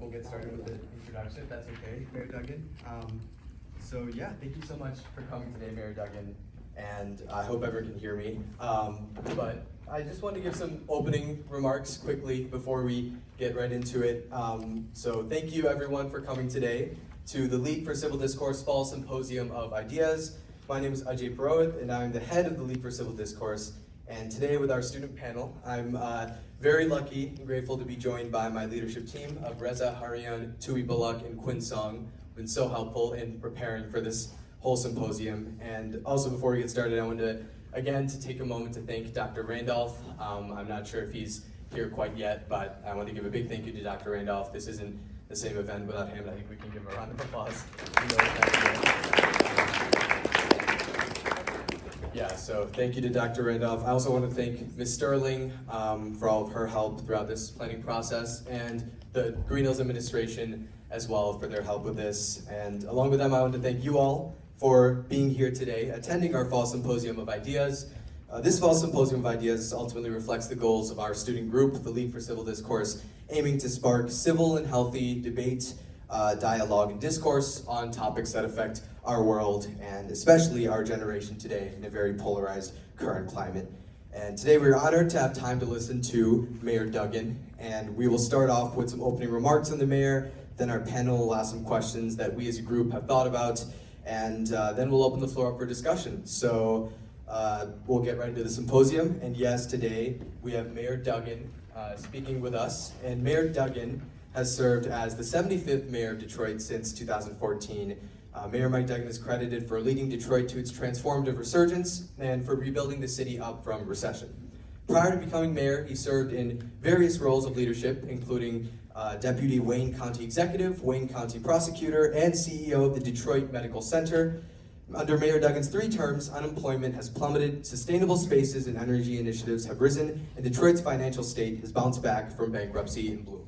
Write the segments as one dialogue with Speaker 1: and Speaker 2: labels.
Speaker 1: we'll get started with the introduction, if that's okay, Mayor Duggan. So yeah, thank you so much for coming today, Mayor Duggan, and I hope everyone can hear me. But I just want to give some opening remarks quickly before we get right into it. So thank you everyone for coming today to the League for Civil Discourse Fall Symposium of Ideas. My name is Ajay Purohit, and I'm the head of the League for Civil Discourse. And today with our student panel, I'm very lucky and grateful to be joined by my leadership team of Reza, Harian, Tui Bullock, and Quinn Song, who've been so helpful in preparing for this whole symposium. And also before we get started, I wanted to take a moment to thank Dr. Randolph. I'm not sure if he's here quite yet, but I want to give a big thank you to Dr. Randolph. This isn't the same event without him, and I think we can give him a round of applause. Yeah, so thank you to Dr. Randolph. I also want to thank Ms. Sterling for all of her help throughout this planning process, and the Green Hills administration as well for their help with this. And along with them, I want to thank you all for being here today, attending our Fall Symposium of Ideas. This Fall Symposium of Ideas ultimately reflects the goals of our student group, the League for Civil Discourse, aiming to spark civil and healthy debate, dialogue, and discourse on topics that affect our world, and especially our generation today in a very polarized current climate. And today we're honored to have time to listen to Mayor Duggan, and we will start off with some opening remarks on the mayor, then our panel will ask some questions that we as a group have thought about, and then we'll open the floor up for discussion. So we'll get right into the symposium, and yes, today we have Mayor Duggan speaking with us, and Mayor Duggan has served as the 75th mayor of Detroit since 2014. Mayor Mike Duggan is credited for leading Detroit to its transformative resurgence and for rebuilding the city up from recession. Prior to becoming mayor, he served in various roles of leadership, including Deputy Wayne County Executive, Wayne County Prosecutor, and CEO of the Detroit Medical Center. Under Mayor Duggan's 3 terms, unemployment has plummeted, sustainable spaces and energy initiatives have risen, and Detroit's financial state has bounced back from bankruptcy and bloomed.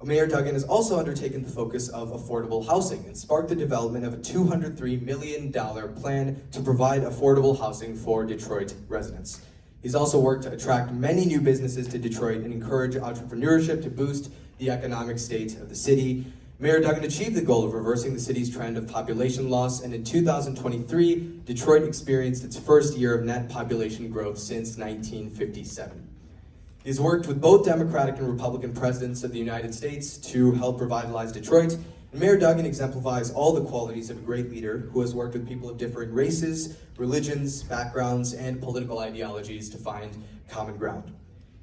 Speaker 1: Mayor Duggan has also undertaken the focus of affordable housing and sparked the development of a $203 million plan to provide affordable housing for Detroit residents. He's also worked to attract many new businesses to Detroit and encourage entrepreneurship to boost the economic state of the city. Mayor Duggan achieved the goal of reversing the city's trend of population loss, and in 2023, Detroit experienced its first year of net population growth since 1957. He's worked with both Democratic and Republican presidents of the United States to help revitalize Detroit. And Mayor Duggan exemplifies all the qualities of a great leader who has worked with people of different races, religions, backgrounds, and political ideologies to find common ground.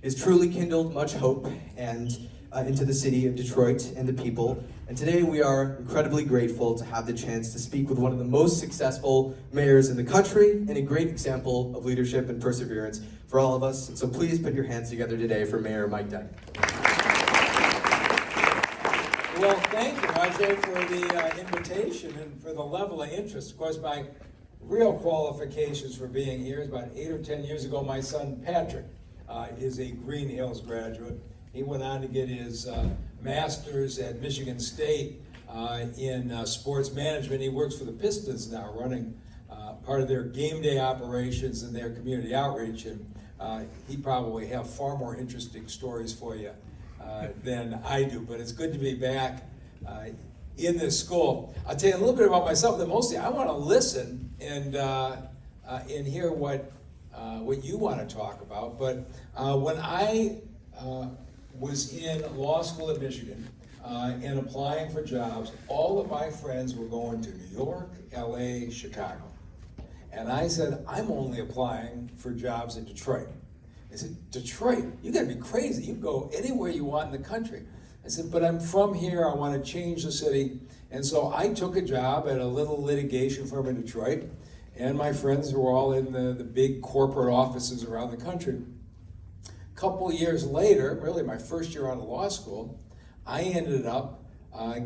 Speaker 1: He has truly kindled much hope into the city of Detroit and the people. And today we are incredibly grateful to have the chance to speak with one of the most successful mayors in the country and a great example of leadership and perseverance for all of us. And so please put your hands together today for Mayor Mike Duggan.
Speaker 2: Well, thank you, Ajay, for the invitation and for the level of interest. Of course, my real qualifications for being here is about 8 or 10 years ago. My son, Patrick, is a Green Hills graduate. He went on to get his master's at Michigan State in sports management. He works for the Pistons now, running part of their game day operations and their community outreach. And he probably have far more interesting stories for you than I do. But it's good to be back in this school. I'll tell you a little bit about myself. Then mostly I want to listen and hear what you want to talk about. But when I was in law school at Michigan and applying for jobs, all of my friends were going to New York, LA, Chicago. And I said, I'm only applying for jobs in Detroit. They said, Detroit? You gotta be crazy. You can go anywhere you want in the country. I said, but I'm from here. I want to change the city. And so I took a job at a little litigation firm in Detroit. And my friends were all in the big corporate offices around the country. A couple years later, really my first year out of law school, I ended up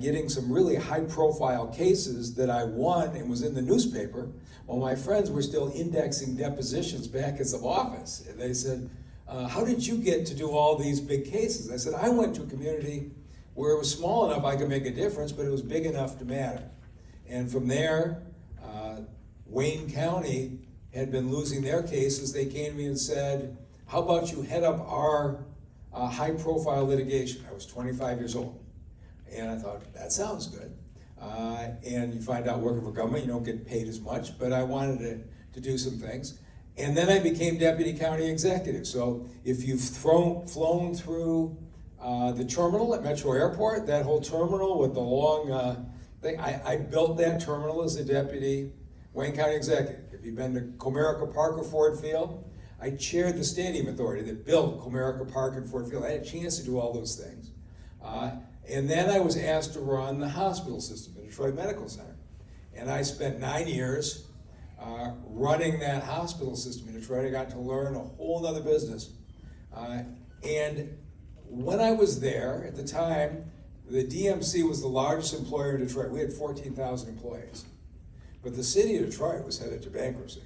Speaker 2: getting some really high-profile cases that I won and was in the newspaper while my friends were still indexing depositions back at some office. And they said, how did you get to do all these big cases? I said, I went to a community where it was small enough I could make a difference, but it was big enough to matter. And from there, Wayne County had been losing their cases. They came to me and said, how about you head up our high-profile litigation? I was 25 years old. And I thought, that sounds good. And you find out working for government, you don't get paid as much, but I wanted to do some things. And then I became deputy county executive. So if you've flown through the terminal at Metro Airport, that whole terminal with the long thing, I built that terminal as a deputy Wayne County executive. If you've been to Comerica Park or Ford Field, I chaired the stadium authority that built Comerica Park and Ford Field. I had a chance to do all those things. And then I was asked to run the hospital system, the Detroit Medical Center. And I spent 9 years running that hospital system in Detroit. I got to learn a whole other business. And when I was there, at the time, the DMC was the largest employer in Detroit. We had 14,000 employees. But the city of Detroit was headed to bankruptcy.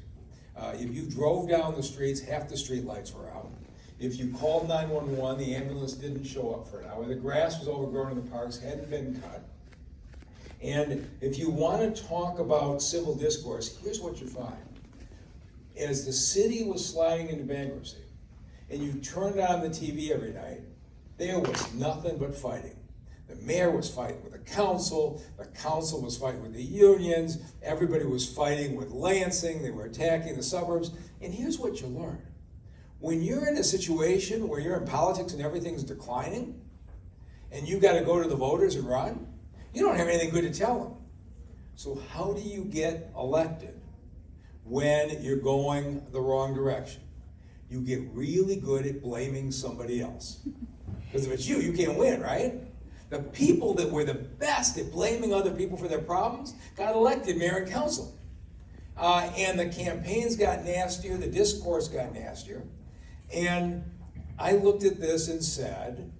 Speaker 2: If you drove down the streets, half the street lights were out. If you called 911, the ambulance didn't show up for an hour. The grass was overgrown in the parks, hadn't been cut. And if you want to talk about civil discourse, here's what you find. As the city was sliding into bankruptcy, and you turned on the TV every night, there was nothing but fighting. The mayor was fighting with the council was fighting with the unions, everybody was fighting with Lansing, they were attacking the suburbs. And here's what you learn. When you're in a situation where you're in politics and everything's declining, and you got to go to the voters and run, you don't have anything good to tell them. So how do you get elected when you're going the wrong direction? You get really good at blaming somebody else. Because if it's you, you can't win, right? The people that were the best at blaming other people for their problems got elected mayor and council. And the campaigns got nastier, the discourse got nastier. And I looked at this and said,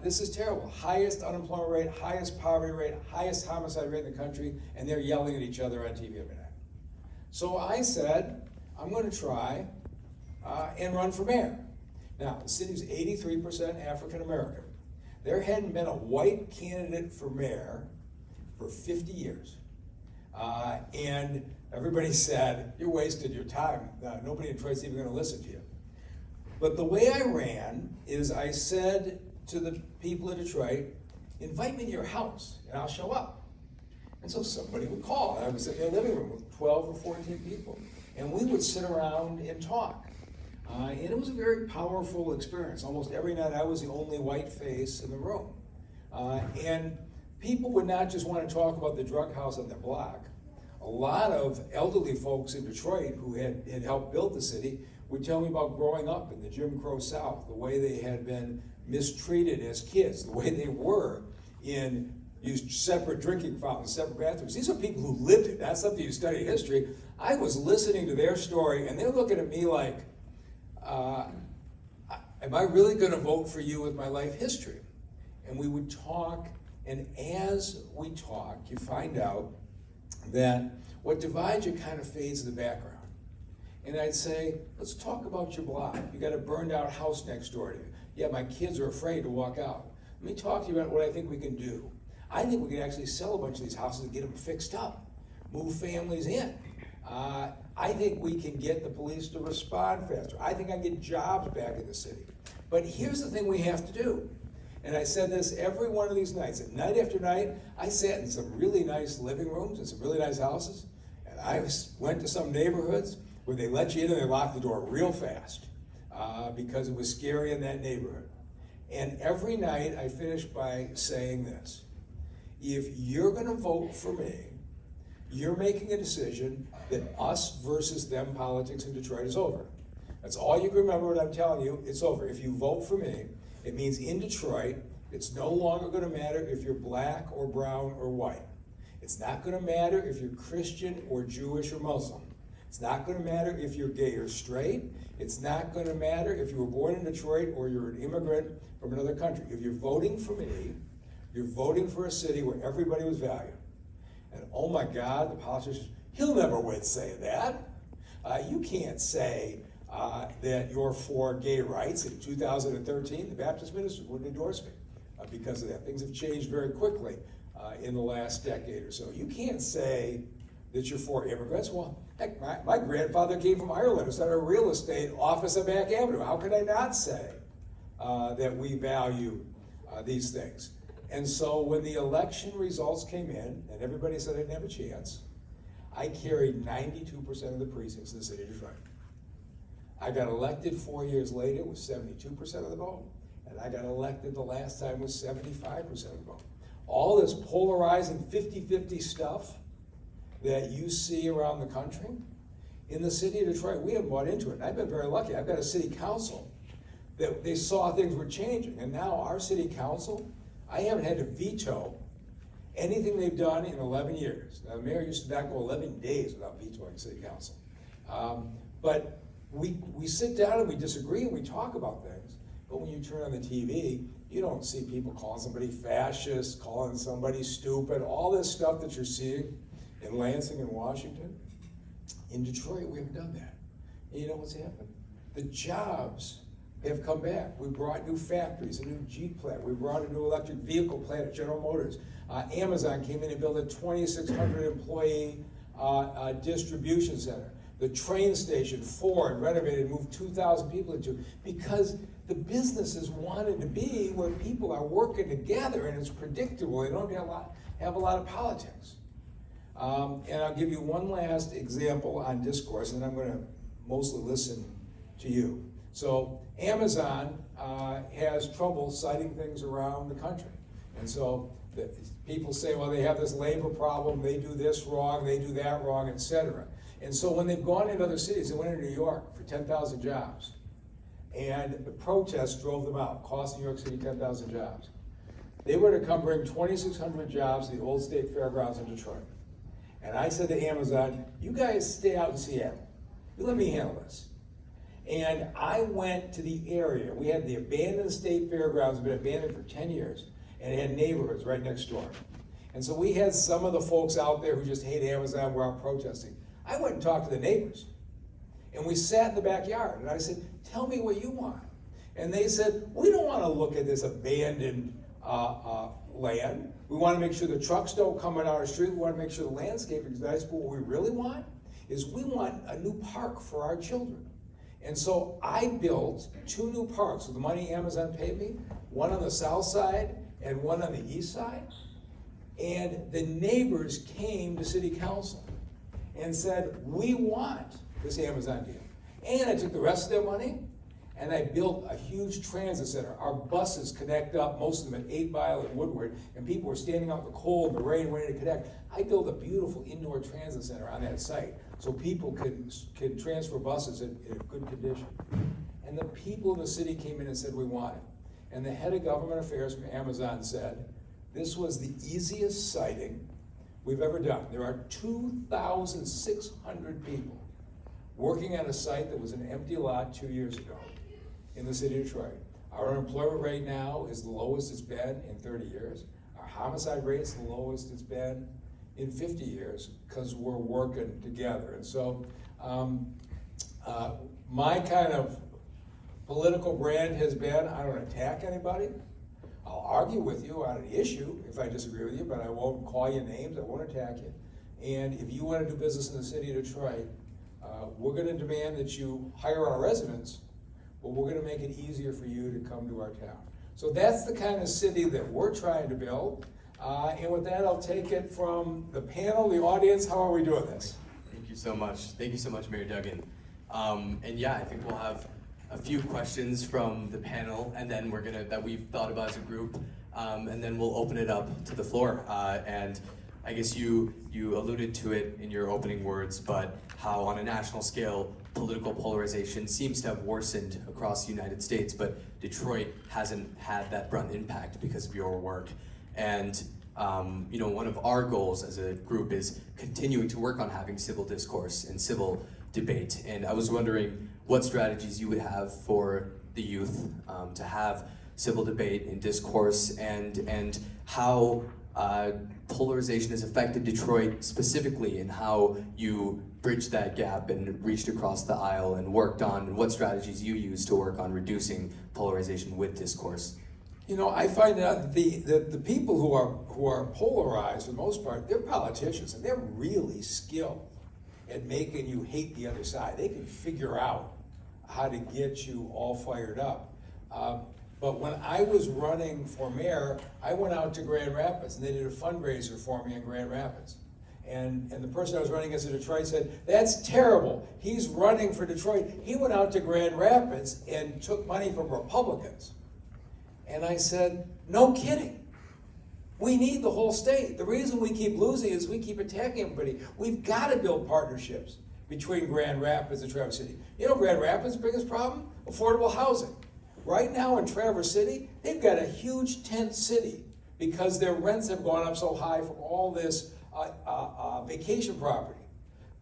Speaker 2: this is terrible. Highest unemployment rate, highest poverty rate, highest homicide rate in the country, and they're yelling at each other on TV every night. So I said, I'm going to try and run for mayor. Now, the city's 83% African American. There hadn't been a white candidate for mayor for 50 years. And everybody said, you're wasting your time. Nobody in Detroit's even going to listen to you. But the way I ran is I said to the people of Detroit, invite me to your house and I'll show up. And so somebody would call, and I would sit in their living room with 12 or 14 people. And we would sit around and talk. And it was a very powerful experience. Almost every night I was the only white face in the room. And people would not just want to talk about the drug house on their block. A lot of elderly folks in Detroit who had helped build the city would tell me about growing up in the Jim Crow South, the way they had been mistreated as kids, the way they were in used separate drinking fountains, separate bathrooms. These are people who lived it. That's something you study history. I was listening to their story, and they're looking at me like, am I really going to vote for you with my life history? And we would talk, and as we talk, you find out that what divides you kind of fades in the background. And I'd say, let's talk about your block. You got a burned out house next door to you. Yeah, my kids are afraid to walk out. Let me talk to you about what I think we can do. I think we can actually sell a bunch of these houses and get them fixed up, move families in. I think we can get the police to respond faster. I think I can get jobs back in the city. But here's the thing we have to do. And I said this every one of these nights. And night after night, I sat in some really nice living rooms and some really nice houses. And I went to some neighborhoods where they let you in and they locked the door real fast because it was scary in that neighborhood. And every night I finished by saying this. If you're going to vote for me, you're making a decision that us versus them politics in Detroit is over. That's all you can remember what I'm telling you. It's over. If you vote for me, it means in Detroit, it's no longer going to matter if you're black or brown or white. It's not going to matter if you're Christian or Jewish or Muslim. It's not going to matter if you're gay or straight. It's not going to matter if you were born in Detroit or you're an immigrant from another country. If you're voting for me, you're voting for a city where everybody was valued. And oh my God, the politicians, he'll never win saying that. You can't say that you're for gay rights. In 2013, the Baptist minister wouldn't endorse me because of that. Things have changed very quickly in the last decade or so. You can't say that you're for immigrants. Well, heck, my grandfather came from Ireland and started a real estate office on Back Avenue. How could I not say that we value these things? And so when the election results came in, and everybody said I didn't have a chance, I carried 92% of the precincts in the city of Detroit. I got elected 4 years later with 72% of the vote, and I got elected the last time with 75% of the vote. All this polarizing 50-50 stuff that you see around the country, in the city of Detroit, we haven't bought into it. And I've been very lucky. I've got a city council that they saw things were changing, and now our city council, I haven't had to veto anything they've done in 11 years. Now, the mayor used to not go 11 days without vetoing city council. But we sit down and we disagree and we talk about things, but when you turn on the TV, you don't see people calling somebody fascist, calling somebody stupid, all this stuff that you're seeing in Lansing and Washington. In Detroit, we haven't done that. And you know what's happened? The jobs have come back. We brought new factories, a new Jeep plant. We brought a new electric vehicle plant at General Motors. Amazon came in and built a 2,600 employee distribution center. The train station, Ford, renovated, moved 2,000 people into, because the businesses wanted to be where people are working together and it's predictable. They don't have a lot of politics. And I'll give you one last example on Discourse, and I'm going to mostly listen to you. So Amazon has trouble citing things around the country. And so people say, well, they have this labor problem, they do this wrong, they do that wrong, etc. And so when they've gone into other cities, they went into New York for 10,000 jobs. And the protests drove them out, cost New York City 10,000 jobs. They were to come bring 2,600 jobs to the old State Fairgrounds in Detroit. And I said to Amazon, you guys stay out in Seattle. You let me handle this. And I went to the area. We had the abandoned State Fairgrounds, been abandoned for 10 years, and it had neighborhoods right next door. And so we had some of the folks out there who just hate Amazon, were out protesting. I went and talked to the neighbors. And we sat in the backyard, and I said, tell me what you want. And they said, we don't want to look at this abandoned land. We want to make sure the trucks don't come on our street. We want to make sure the landscaping is nice. But what we really want is we want a new park for our children. And so I built 2 new parks with the money Amazon paid me, one on the south side and one on the east side. And the neighbors came to city council and said, we want this Amazon deal. And I took the rest of their money and I built a huge transit center. Our buses connect up, most of them at 8 Mile and Woodward, and people were standing out in the cold, the rain, waiting to connect. I built a beautiful indoor transit center on that site so people can transfer buses in good condition. And the people in the city came in and said, we want it. And the head of government affairs from Amazon said, this was the easiest siting we've ever done. There are 2,600 people working on a site that was an empty lot 2 years ago in the city of Detroit. Our unemployment rate now is the lowest it's been in 30 years. Our homicide rate is the lowest it's been in 50 years because we're working together. And so my kind of political brand has been, I don't attack anybody. I'll argue with you on an issue if I disagree with you, but I won't call you names, I won't attack you. And if you want to do business in the city of Detroit, we're going to demand that you hire our residents, but we're going to make it easier for you to come to our town. So that's the kind of city that we're trying to build. And with that, I'll take it from the panel, the audience. How are we doing this?
Speaker 1: Thank you so much. Thank you so much, Mayor Duggan. And yeah, I think we'll have a few questions from the panel, and then that we've thought about as a group, and then we'll open it up to the floor. And I guess you alluded to it in your opening words, but how on a national scale, political polarization seems to have worsened across the United States, but Detroit hasn't had that brunt impact because of your work. And one of our goals as a group is continuing to work on having civil discourse and civil debate. And I was wondering what strategies you would have for the youth to have civil debate and discourse, and how polarization has affected Detroit specifically, and how you bridged that gap and reached across the aisle and worked on, and what strategies you use to work on reducing polarization with discourse.
Speaker 2: You know, I find out the people who are polarized, for the most part, they're politicians, and they're really skilled at making you hate the other side. They can figure out how to get you all fired up. But when I was running for mayor, I went out to Grand Rapids, and they did a fundraiser for me in Grand Rapids. And the person I was running against in Detroit said, "That's terrible. He's running for Detroit." He went out to Grand Rapids and took money from Republicans. And I said, "No kidding. We need the whole state. The reason we keep losing is we keep attacking everybody. We've got to build partnerships between Grand Rapids and Traverse City." You know Grand Rapids' biggest problem? Affordable housing. Right now in Traverse City, they've got a huge tent city because their rents have gone up so high from all this vacation property.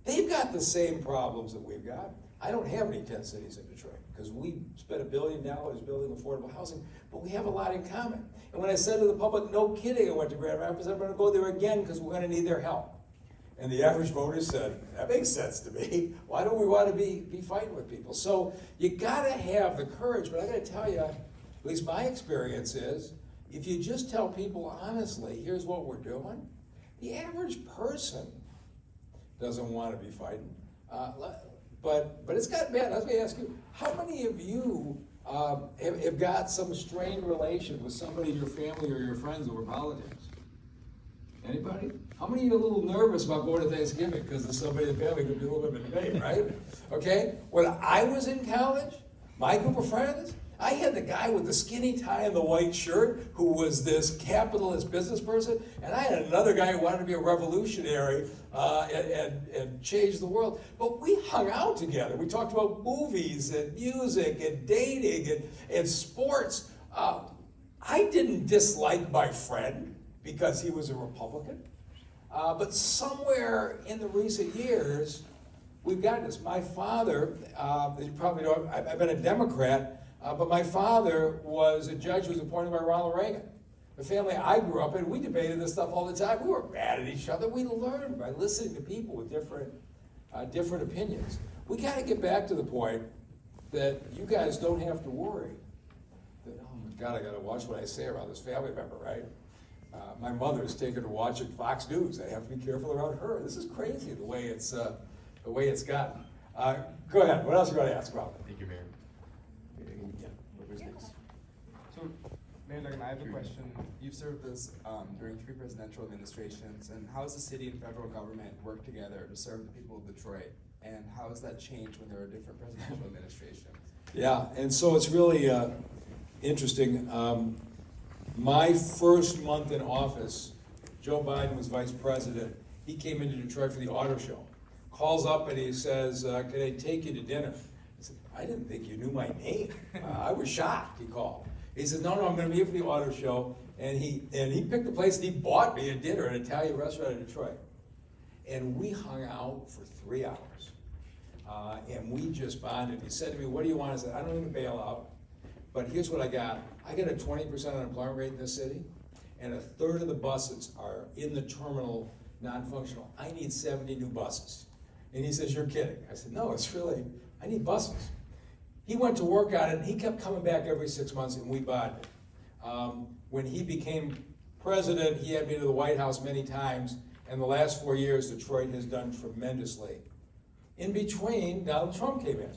Speaker 2: They've got the same problems that we've got. I don't have any tent cities in Detroit because we spent $1 billion building affordable housing, but we have a lot in common. And when I said to the public, "No kidding, I went to Grand Rapids, I'm going to go there again because we're going to need their help." And the average voter said, "That makes sense to me. Why don't we want to be fighting with people?" So you got to have the courage, but I got to tell you, at least my experience is, if you just tell people honestly, here's what we're doing, the average person doesn't want to be fighting. But it's gotten bad. Let me ask you, how many of you have got some strained relation with somebody in your family or your friends over politics? Anybody? How many of you are a little nervous about going to Thanksgiving because of somebody in the family could be a little bit of a debate, right? Okay? When I was in college, my group of friends, I had the guy with the skinny tie and the white shirt who was this capitalist business person, and I had another guy who wanted to be a revolutionary and change the world. But we hung out together. We talked about movies and music and dating and sports. I didn't dislike my friend because he was a Republican. But somewhere in the recent years, we've gotten this. My father, as you probably know, I've been a Democrat, but my father was a judge who was appointed by Ronald Reagan. The family I grew up in, we debated this stuff all the time. We were mad at each other. We learned by listening to people with different opinions. We got to get back to the point that you guys don't have to worry that, oh my God, I got to watch what I say around this family member, right? My mother's taken to watching Fox News. I have to be careful around her. This is crazy the way it's gotten. Go ahead. What else are you going to ask about?
Speaker 3: Thank you, Mayor. So, Mayor Duggan, I have a question. You've served as during 3 presidential administrations, and how has the city and federal government worked together to serve the people of Detroit? And how has that changed when there are different presidential administrations?
Speaker 2: Yeah, and so it's really interesting. My first month in office, Joe Biden was vice president. He came into Detroit for the auto show. Calls up and he says, "Can I take you to dinner?" I said, "I didn't think you knew my name." I was shocked, he called. He said, "No, I'm going to be here for the auto show." And he picked a place and he bought me a dinner at an Italian restaurant in Detroit. And we hung out for 3 hours. And we just bonded. He said to me, "What do you want?" I said, "I don't even bail out. But here's what I got. I got a 20% unemployment rate in this city, and 1/3 of the buses are in the terminal non-functional. I need 70 new buses." And he says, "You're kidding." I said, "No, it's really, I need buses." He went to work on it, and he kept coming back every 6 months, and we bonded. When he became president, he had me to the White House many times, and the last 4 years, Detroit has done tremendously. In between, Donald Trump came in.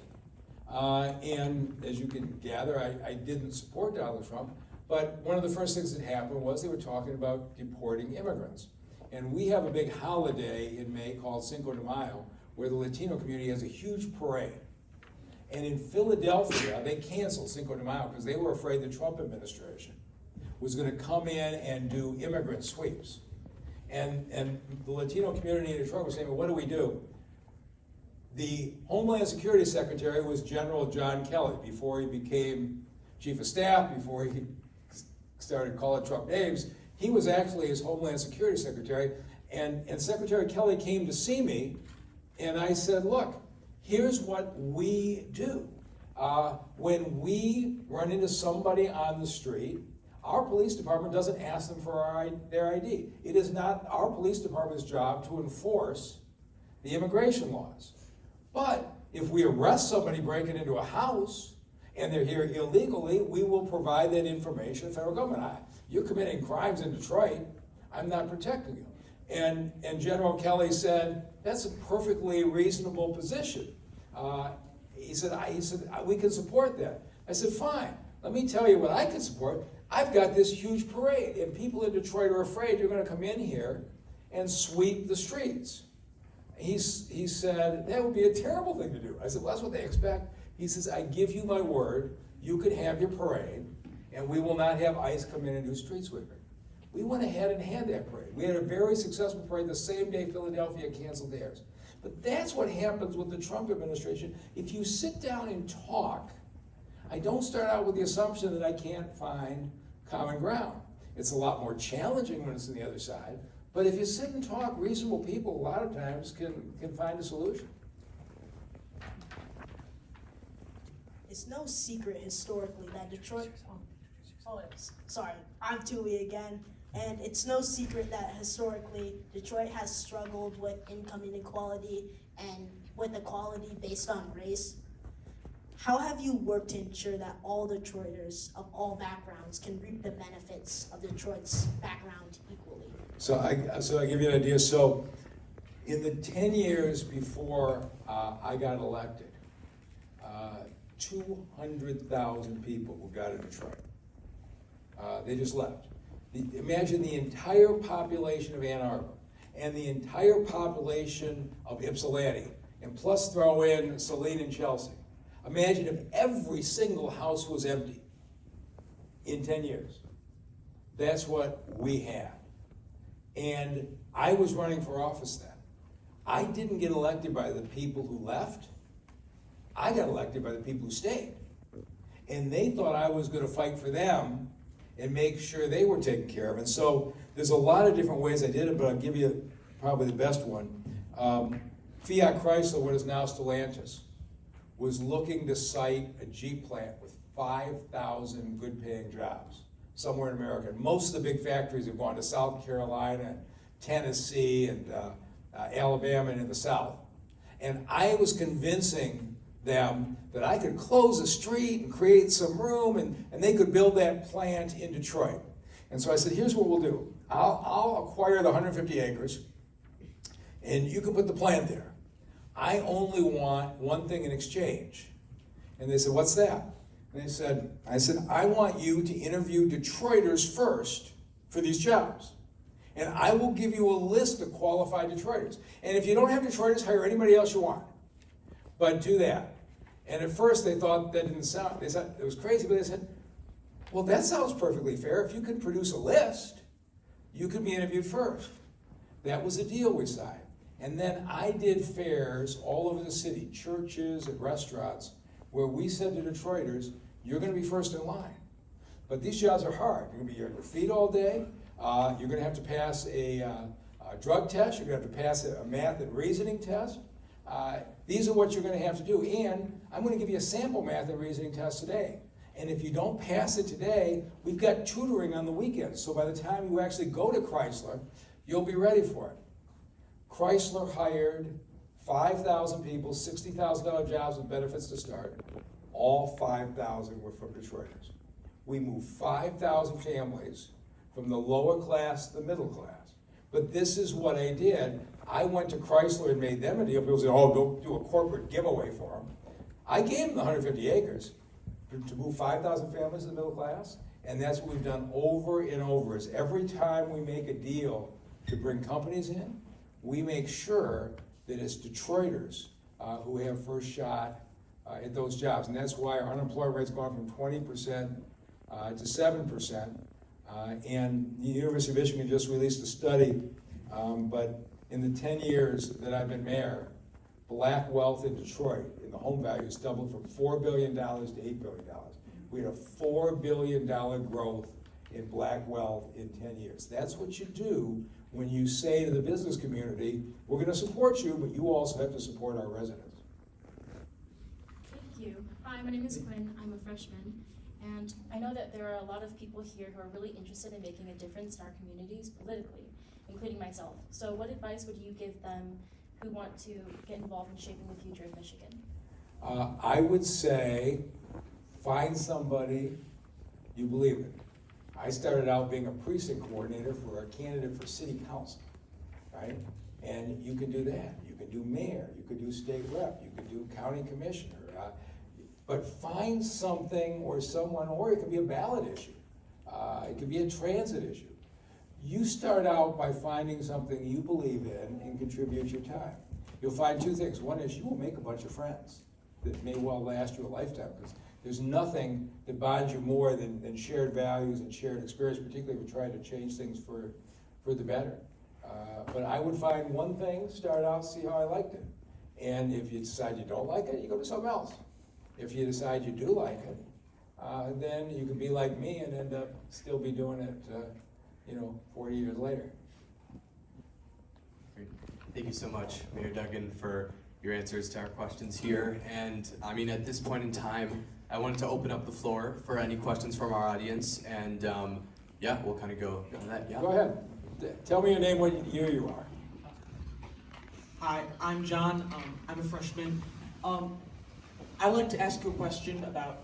Speaker 2: And as you can gather, I didn't support Donald Trump, but one of the first things that happened was they were talking about deporting immigrants. And we have a big holiday in May called Cinco de Mayo, where the Latino community has a huge parade. And in Philadelphia, they canceled Cinco de Mayo because they were afraid the Trump administration was going to come in and do immigrant sweeps. And the Latino community in Detroit was saying, "Well, what do we do?" The Homeland Security Secretary was General John Kelly before he became Chief of Staff, before he started calling Trump names. He was actually his Homeland Security Secretary, and Secretary Kelly came to see me, and I said, "Look, here's what we do. When we run into somebody on the street, our police department doesn't ask them for their ID. It is not our police department's job to enforce the immigration laws. But if we arrest somebody breaking into a house and they're here illegally, we will provide that information to the federal government. You're committing crimes in Detroit, I'm not protecting you." And General Kelly said, "That's a perfectly reasonable position." He said, "We can support that." I said, "Fine, Let me tell you what I can support. I've got this huge parade, and people in Detroit are afraid you're going to come in here and sweep the streets. He said, that would be a terrible thing to do. I said, well, that's what they expect. He says, I give you my word, you could have your parade, and we will not have ICE come in and do street sweeping. We went ahead and had that parade. We had a very successful parade the same day Philadelphia canceled theirs. But that's what happens with the Trump administration. If you sit down and talk, I don't start out with the assumption that I can't find common ground. It's a lot more challenging when it's on the other side. But if you sit and talk, reasonable people a lot of times can find a solution.
Speaker 4: It's no secret historically that Detroit, sorry, I'm Tuli again, and it's no secret that historically Detroit has struggled with income inequality and with equality based on race. How have you worked to ensure that all Detroiters of all backgrounds can reap the benefits of Detroit's background equally?
Speaker 2: So I give you an idea. So in the 10 years before I got elected, 200,000 people moved out of Detroit. They just left. Imagine the entire population of Ann Arbor and the entire population of Ypsilanti, and plus throw in Saline and Chelsea. Imagine if every single house was empty in 10 years. That's what we had. And I was running for office then. I didn't get elected by the people who left. I got elected by the people who stayed. And they thought I was going to fight for them and make sure they were taken care of. And so there's a lot of different ways I did it, but I'll give you probably the best one. Fiat Chrysler, what is now Stellantis, was looking to site a Jeep plant with 5,000 good-paying jobs somewhere in America. And most of the big factories have gone to South Carolina, Tennessee, and Alabama, and in the South. And I was convincing them that I could close a street and create some room, and they could build that plant in Detroit. And so I said, here's what we'll do. I'll acquire the 150 acres, and you can put the plant there. I only want one thing in exchange. And they said, what's that? And I said, I want you to interview Detroiters first for these jobs. And I will give you a list of qualified Detroiters. And if you don't have Detroiters, hire anybody else you want. But do that. And at first they thought that didn't sound, they said it was crazy, but they said, well, that sounds perfectly fair. If you can produce a list, you could be interviewed first. That was a deal we signed. And then I did fairs all over the city, churches and restaurants, where we said to Detroiters, you're going to be first in line. But these jobs are hard. You're going to be on your feet all day. You're going to have to pass a drug test. You're going to have to pass a math and reasoning test. These are what you're going to have to do. And I'm going to give you a sample math and reasoning test today. And if you don't pass it today, we've got tutoring on the weekends. So by the time you actually go to Chrysler, you'll be ready for it. Chrysler hired 5,000 people, $60,000 jobs with benefits to start. All 5,000 were from Detroiters. We moved 5,000 families from the lower class to the middle class. But this is what I did. I went to Chrysler and made them a deal. People said, oh, don't do a corporate giveaway for them. I gave them the 150 acres to move 5,000 families to the middle class. And that's what we've done over and over. Is every time we make a deal to bring companies in, we make sure that it's Detroiters who have first shot at those jobs. And that's why our unemployment rate's gone from 20% to 7%. And the University of Michigan just released a study, but in the 10 years that I've been mayor, black wealth in Detroit, in the home value, has doubled from $4 billion to $8 billion. We had a $4 billion growth in black wealth in 10 years. That's what you do when you say to the business community, we're going to support you, but you also have to support our residents.
Speaker 5: Thank you. Hi, my name is Quinn. I'm a freshman. And I know that there are a lot of people here who are really interested in making a difference in our communities politically, including myself. So what advice would you give them who want to get involved in shaping the future of Michigan?
Speaker 2: I would say, find somebody you believe in. I started out being a precinct coordinator for a candidate for city council, right? And you can do that. You can do mayor. You could do state rep. You could do county commissioner. But find something or someone, or it could be a ballot issue. It could be a transit issue. You start out by finding something you believe in and contribute your time. You'll find two things. One is you will make a bunch of friends that may well last you a lifetime, because there's nothing that bonds you more than shared values and shared experience, particularly if we're trying to change things for the better. But I would find one thing, start out, see how I liked it. And if you decide you don't like it, you go to something else. If you decide you do like it, then you could be like me and end up still be doing it, 40 years later.
Speaker 1: Great. Thank you so much, Mayor Duggan, for your answers to our questions here. And I mean, at this point in time, I wanted to open up the floor for any questions from our audience. And yeah, we'll kind of go on that. Yeah.
Speaker 2: Go ahead. Tell me your name, what year you are.
Speaker 6: Hi, I'm John. I'm a freshman. I'd like to ask you a question about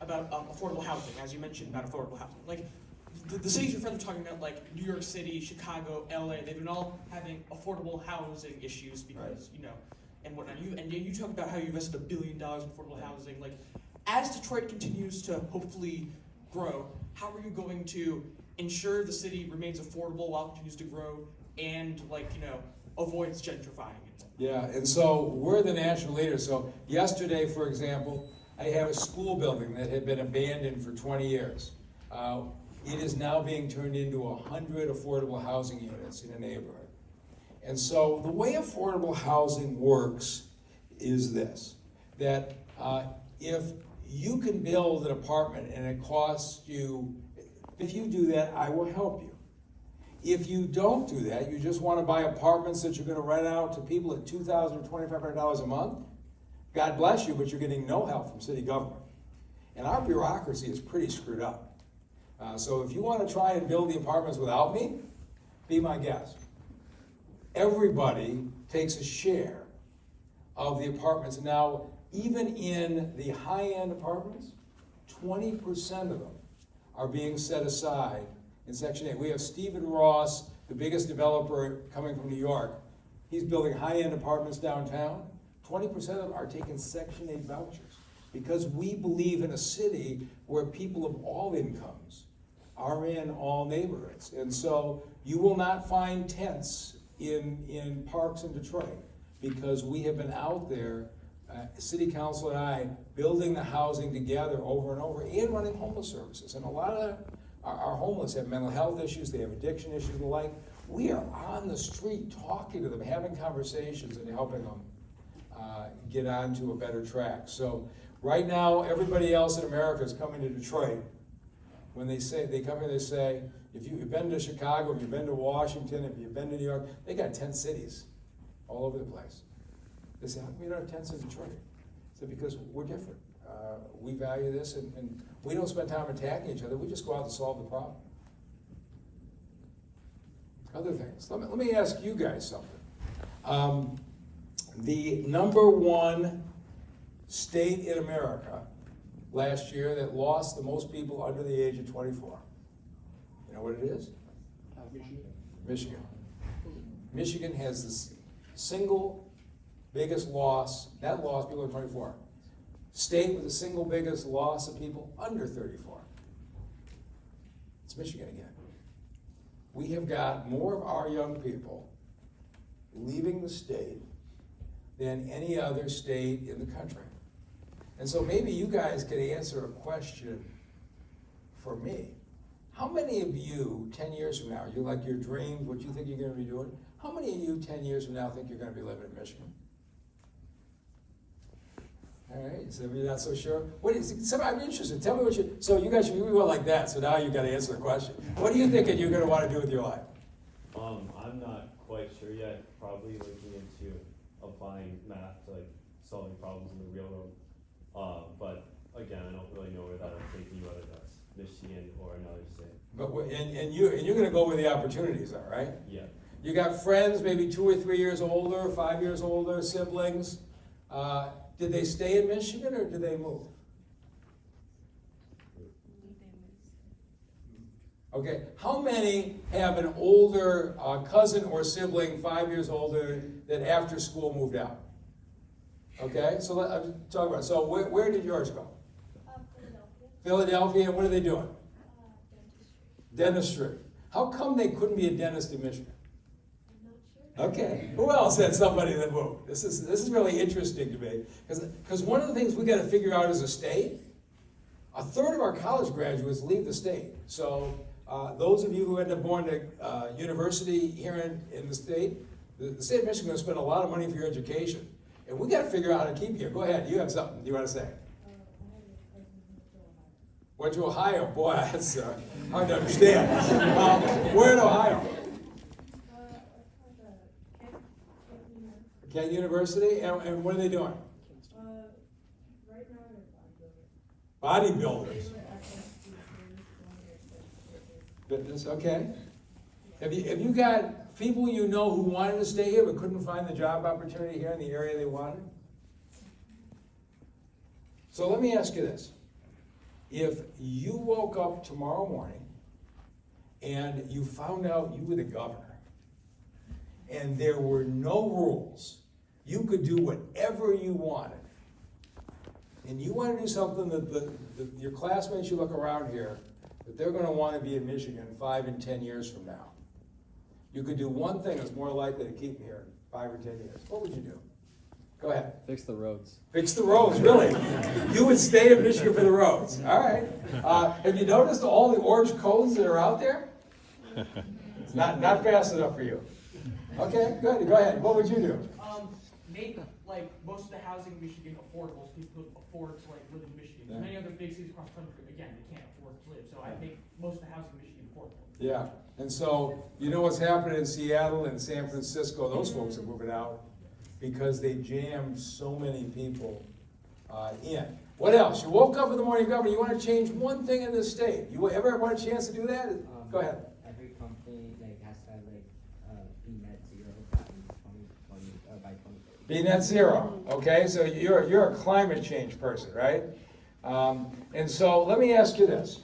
Speaker 6: affordable housing. As you mentioned about affordable housing, like the cities your friends are talking about, like New York City, Chicago, LA, they've been all having affordable housing issues because and whatnot. You talk about how you invested $1 billion in affordable housing. Like, as Detroit continues to hopefully grow, how are you going to ensure the city remains affordable while it continues to grow and avoids gentrifying it?
Speaker 2: Yeah, and so we're the national leaders. So yesterday, for example, I have a school building that had been abandoned for 20 years. It is now being turned into 100 affordable housing units in a neighborhood. And so the way affordable housing works is this, that if you can build an apartment and it costs you, if you do that, I will help you. If you don't do that, you just want to buy apartments that you're going to rent out to people at $2,000 or $2,500 a month, God bless you, but you're getting no help from city government. And our bureaucracy is pretty screwed up. So if you want to try and build the apartments without me, be my guest. Everybody takes a share of the apartments. Now, even in the high-end apartments, 20% of them are being set aside in Section 8. We have Stephen Ross, the biggest developer coming from New York. He's building high-end apartments downtown. 20% of them are taking Section 8 vouchers because we believe in a city where people of all incomes are in all neighborhoods. And so you will not find tents in parks in Detroit because we have been out there, City Council and I, building the housing together over and over and running homeless services. And a lot of our homeless have mental health issues, they have addiction issues and the like. We are on the street talking to them, having conversations and helping them get onto a better track. So right now, everybody else in America is coming to Detroit. When they come here, they say, if you've been to Chicago, if you've been to Washington, if you've been to New York, they got 10 cities all over the place. They say, how come you don't have tents in Detroit? I said, because we're different. We value this, and we don't spend time attacking each other. We just go out and solve the problem. Other things. Let me ask you guys something. The #1 state in America last year that lost the most people under the age of 24. You know what it is? Michigan. Michigan has the single biggest loss, net loss, people under 24. State with the single biggest loss of people under 34. It's Michigan again. We have got more of our young people leaving the state than any other state in the country. And so maybe you guys could answer a question for me. How many of you 10 years from now, you like your dreams, what you think you're going to be doing, how many of you 10 years from now think you're going to be living in Michigan? All right, so you're not so sure. What is? I'm interested. Tell me what you. So you guys should be like that. So now you got to answer the question. What are you thinking you're going to want to do with your life?
Speaker 7: I'm not quite sure yet. Probably looking into applying math to solving problems in the real world. But again, I don't really know where that I'm taking, whether that's Michigan or another state.
Speaker 2: But and you're going to go where the opportunities are, right?
Speaker 7: Yeah.
Speaker 2: You got friends, maybe 2 or 3 years older, 5 years older, siblings. Did they stay in Michigan or did they move? Okay, how many have an older cousin or sibling, 5 years older, that after school moved out? Okay, so I'm talking about, so where did yours go?
Speaker 8: Philadelphia.
Speaker 2: Philadelphia, and what are they doing?
Speaker 8: Dentistry.
Speaker 2: Dentistry. How come they couldn't be a dentist in Michigan?
Speaker 8: I'm not sure.
Speaker 2: Okay, who else had somebody that moved? This is really interesting to me, because one of the things we got to figure out as a state, a third of our college graduates leave the state. So those of you who end up going to university here in the state, the state of Michigan is going to spend a lot of money for your education, and we got to figure out how to keep you here. Go ahead, you have something you want to say? Went to Ohio. Boy, that's hard to understand. Where in Ohio? Kent University, and what are they doing?
Speaker 8: Right now they're
Speaker 2: Bodybuilders. Fitness, okay. Have you got people you know who wanted to stay here but couldn't find the job opportunity here in the area they wanted? So let me ask you this. If you woke up tomorrow morning and you found out you were the governor and there were no rules, you could do whatever you wanted, and you want to do something that your classmates you look around here, that they're going to want to be in Michigan 5 and 10 years from now, you could do one thing that's more likely to keep you here 5 or 10 years. What would you do? Go ahead.
Speaker 9: Fix the roads.
Speaker 2: Fix the roads, really? You would stay in Michigan for the roads. All right. Have you noticed all the orange codes that are out there? It's not fast enough for you. Okay, good. Go ahead. What would you do?
Speaker 6: Make like most of the housing in Michigan affordable so people could afford to like live in Michigan.
Speaker 2: Yeah.
Speaker 6: Many other big cities across the country, again, they can't afford to live. So I'd make most of the housing in Michigan affordable.
Speaker 2: Yeah. And so, you know what's happening in Seattle and San Francisco? Those folks are moving out because they jammed so many people in. What else? You woke up in the morning, Governor, you want to change one thing in this state. You ever want a chance to do that? Go ahead.
Speaker 10: Every company has to have be net zero by 2020 by 2030.
Speaker 2: Be net zero, okay? So you're a climate change person, right? And so let me ask you this.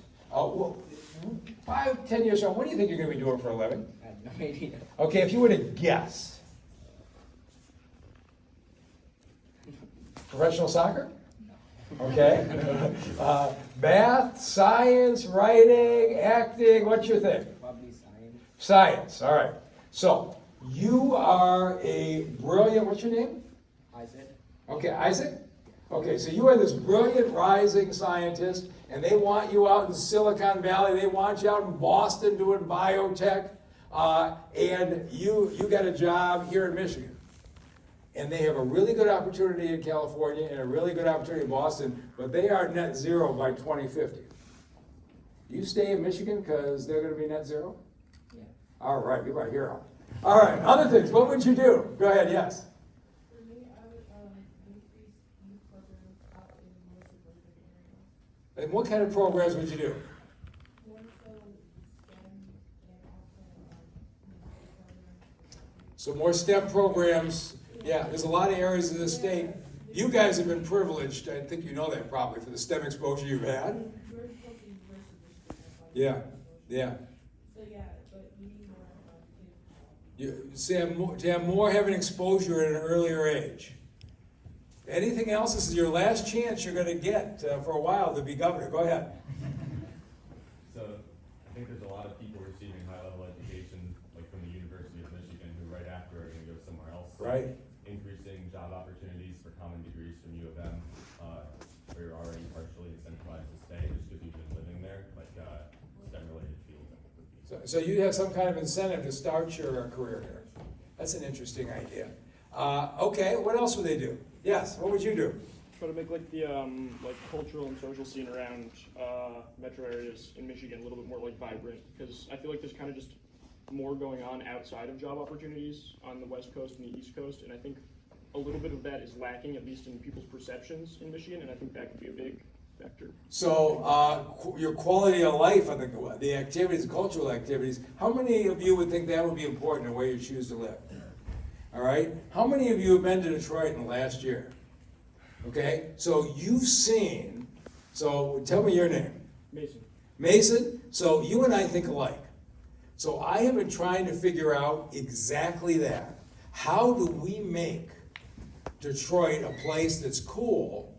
Speaker 2: 5, 10 years from now, what do you think you're going to be doing for a living?
Speaker 10: I have no idea.
Speaker 2: Okay, if you were to guess. Professional soccer? Okay. Math, science, writing, acting, what's your thing?
Speaker 10: Probably science.
Speaker 2: Science, all right. So, you are a brilliant, what's your name?
Speaker 10: Isaac.
Speaker 2: Okay, Isaac? Okay, so you are this brilliant rising scientist, and they want you out in Silicon Valley, they want you out in Boston doing biotech, and you got a job here in Michigan. And they have a really good opportunity in California and a really good opportunity in Boston, but they are net zero by 2050. You stay in Michigan because they're going to be net zero?
Speaker 10: Yeah.
Speaker 2: All right, you're my hero. All right, other things, what would you do? Go ahead, yes.
Speaker 8: For me, I would increase youth programs out in more suburban areas.
Speaker 2: And what kind of programs would you do?
Speaker 8: More so STEM and also programs.
Speaker 2: So more STEM programs. Yeah, there's a lot of areas in the state. You guys have been privileged, I think you know that probably, for the STEM exposure you've had.
Speaker 8: We're close to University of Michigan. That's why
Speaker 2: Yeah, yeah.
Speaker 8: So yeah, but we need more kids.
Speaker 2: To have more having exposure at an earlier age. Anything else? This is your last chance you're going to get for a while to be governor. Go ahead.
Speaker 7: So I think there's a lot of people receiving high-level education, like from the University of Michigan, who right after are going to go somewhere else.
Speaker 2: Right.
Speaker 7: Increasing job opportunities for common degrees from U of M, where you're already partially incentivized to stay just because you've been living there, like STEM-related fields.
Speaker 2: So you have some kind of incentive to start your career here. That's an interesting idea. Okay, what else would they do? Yes, what would you do?
Speaker 11: Try to make like the cultural and social scene around metro areas in Michigan a little bit more like vibrant, because I feel like there's kind of just more going on outside of job opportunities on the West Coast and the East Coast, and I think a little bit of that is lacking, at least in people's perceptions in Michigan, and I think that could be a big factor.
Speaker 2: So your quality of life, I think the activities, cultural activities, how many of you would think that would be important in the way you choose to live? All right? How many of you have been to Detroit in the last year? Okay? So you've seen, so tell me your name.
Speaker 11: Mason.
Speaker 2: Mason, so you and I think alike. So I have been trying to figure out exactly that. How do we make Detroit a place that's cool,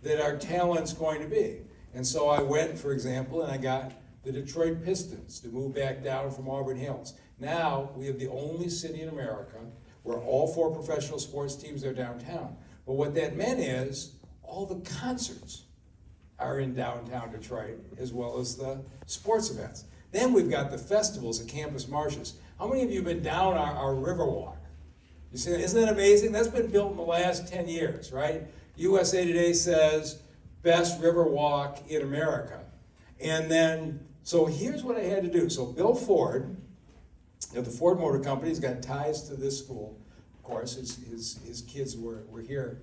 Speaker 2: that our talent's going to be. And so I went, for example, and I got the Detroit Pistons to move back down from Auburn Hills. Now, we have the only city in America where all 4 professional sports teams are downtown. But what that meant is all the concerts are in downtown Detroit, as well as the sports events. Then we've got the festivals at Campus Martius. How many of you have been down our Riverwalk? You see, isn't that amazing? That's been built in the last 10 years, right? USA Today says, best Riverwalk in America. And then, so here's what I had to do. So Bill Ford, the Ford Motor Company's got ties to this school. Of course, his kids were here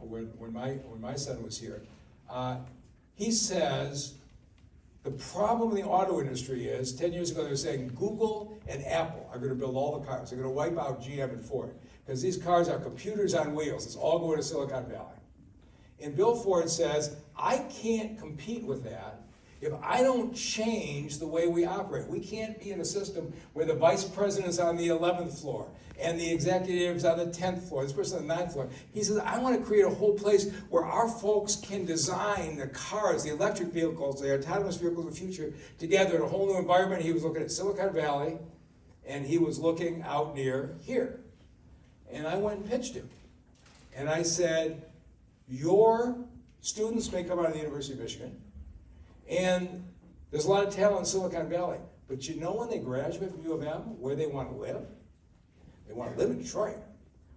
Speaker 2: when my son was here. He says the problem in the auto industry is, 10 years ago they were saying Google and Apple are going to build all the cars. They're going to wipe out GM and Ford because these cars are computers on wheels. It's all going to Silicon Valley. And Bill Ford says, I can't compete with that if I don't change the way we operate. We can't be in a system where the vice president's on the 11th floor and the executive's on the 10th floor, this person on the 9th floor. He says, I want to create a whole place where our folks can design the cars, the electric vehicles, the autonomous vehicles of the future together in a whole new environment. He was looking at Silicon Valley, and he was looking out near here. And I went and pitched him. And I said, your students may come out of the University of Michigan, and there's a lot of talent in Silicon Valley. But you know when they graduate from U of M, where they want to live? They want to live in Detroit.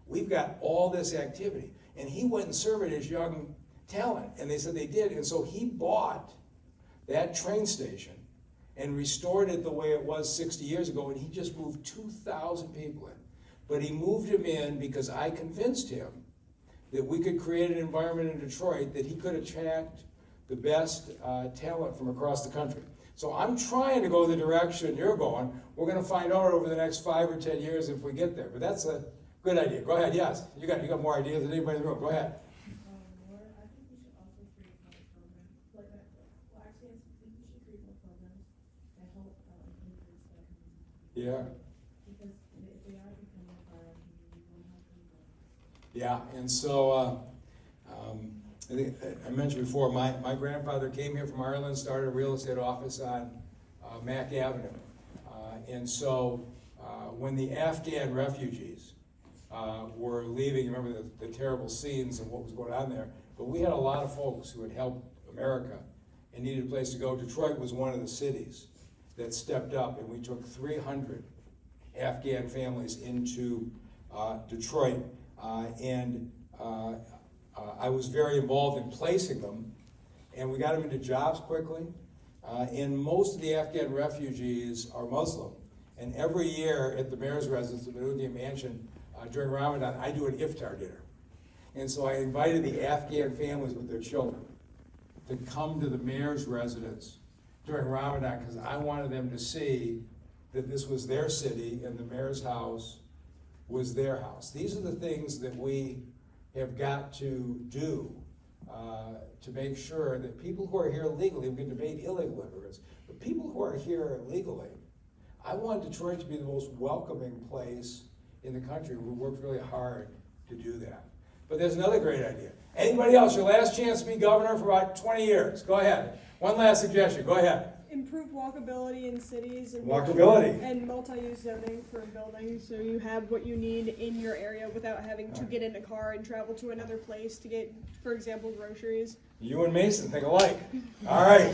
Speaker 2: We've got all this activity. And he went and surveyed his young talent, and they said they did. And so he bought that train station and restored it the way it was 60 years ago, and he just moved 2,000 people in. But he moved him in because I convinced him that we could create an environment in Detroit that he could attract the best talent from across the country. So I'm trying to go the direction you're going. We're going to find out over the next 5 or 10 years if we get there. But that's a good idea. Go ahead. Yes, you got more ideas than anybody in the room. Go ahead.
Speaker 8: More, I think we should also create more programs. Well, actually, I think we should create more programs that help increase that community.
Speaker 2: Yeah.
Speaker 8: Because if they are becoming a part of our community, we won't have programs.
Speaker 2: Yeah, and so I think I mentioned before, my grandfather came here from Ireland, started a real estate office on Mack Avenue. And so when the Afghan refugees were leaving, you remember the terrible scenes of what was going on there, but we had a lot of folks who had helped America and needed a place to go. Detroit was one of the cities that stepped up, and we took 300 Afghan families into Detroit. I was very involved in placing them, and we got them into jobs quickly. And most of the Afghan refugees are Muslim. And every year at the mayor's residence, the Menudian Mansion, during Ramadan, I do an iftar dinner. And so I invited the Afghan families with their children to come to the mayor's residence during Ramadan because I wanted them to see that this was their city and the mayor's house was their house. These are the things that we have got to do to make sure that people who are here legally, we can debate illegal immigrants, but people who are here legally, I want Detroit to be the most welcoming place in the country. We worked really hard to do that. But there's another great idea. Anybody else, your last chance to be governor for about 20 years. Go ahead. One last suggestion. Go ahead.
Speaker 9: Improve walkability in cities and
Speaker 2: Walkability.
Speaker 9: and multi-use zoning for buildings, so you have what you need in your area without having to get in a car and travel to another place to get, for example, groceries.
Speaker 2: You and Mason think alike. All right.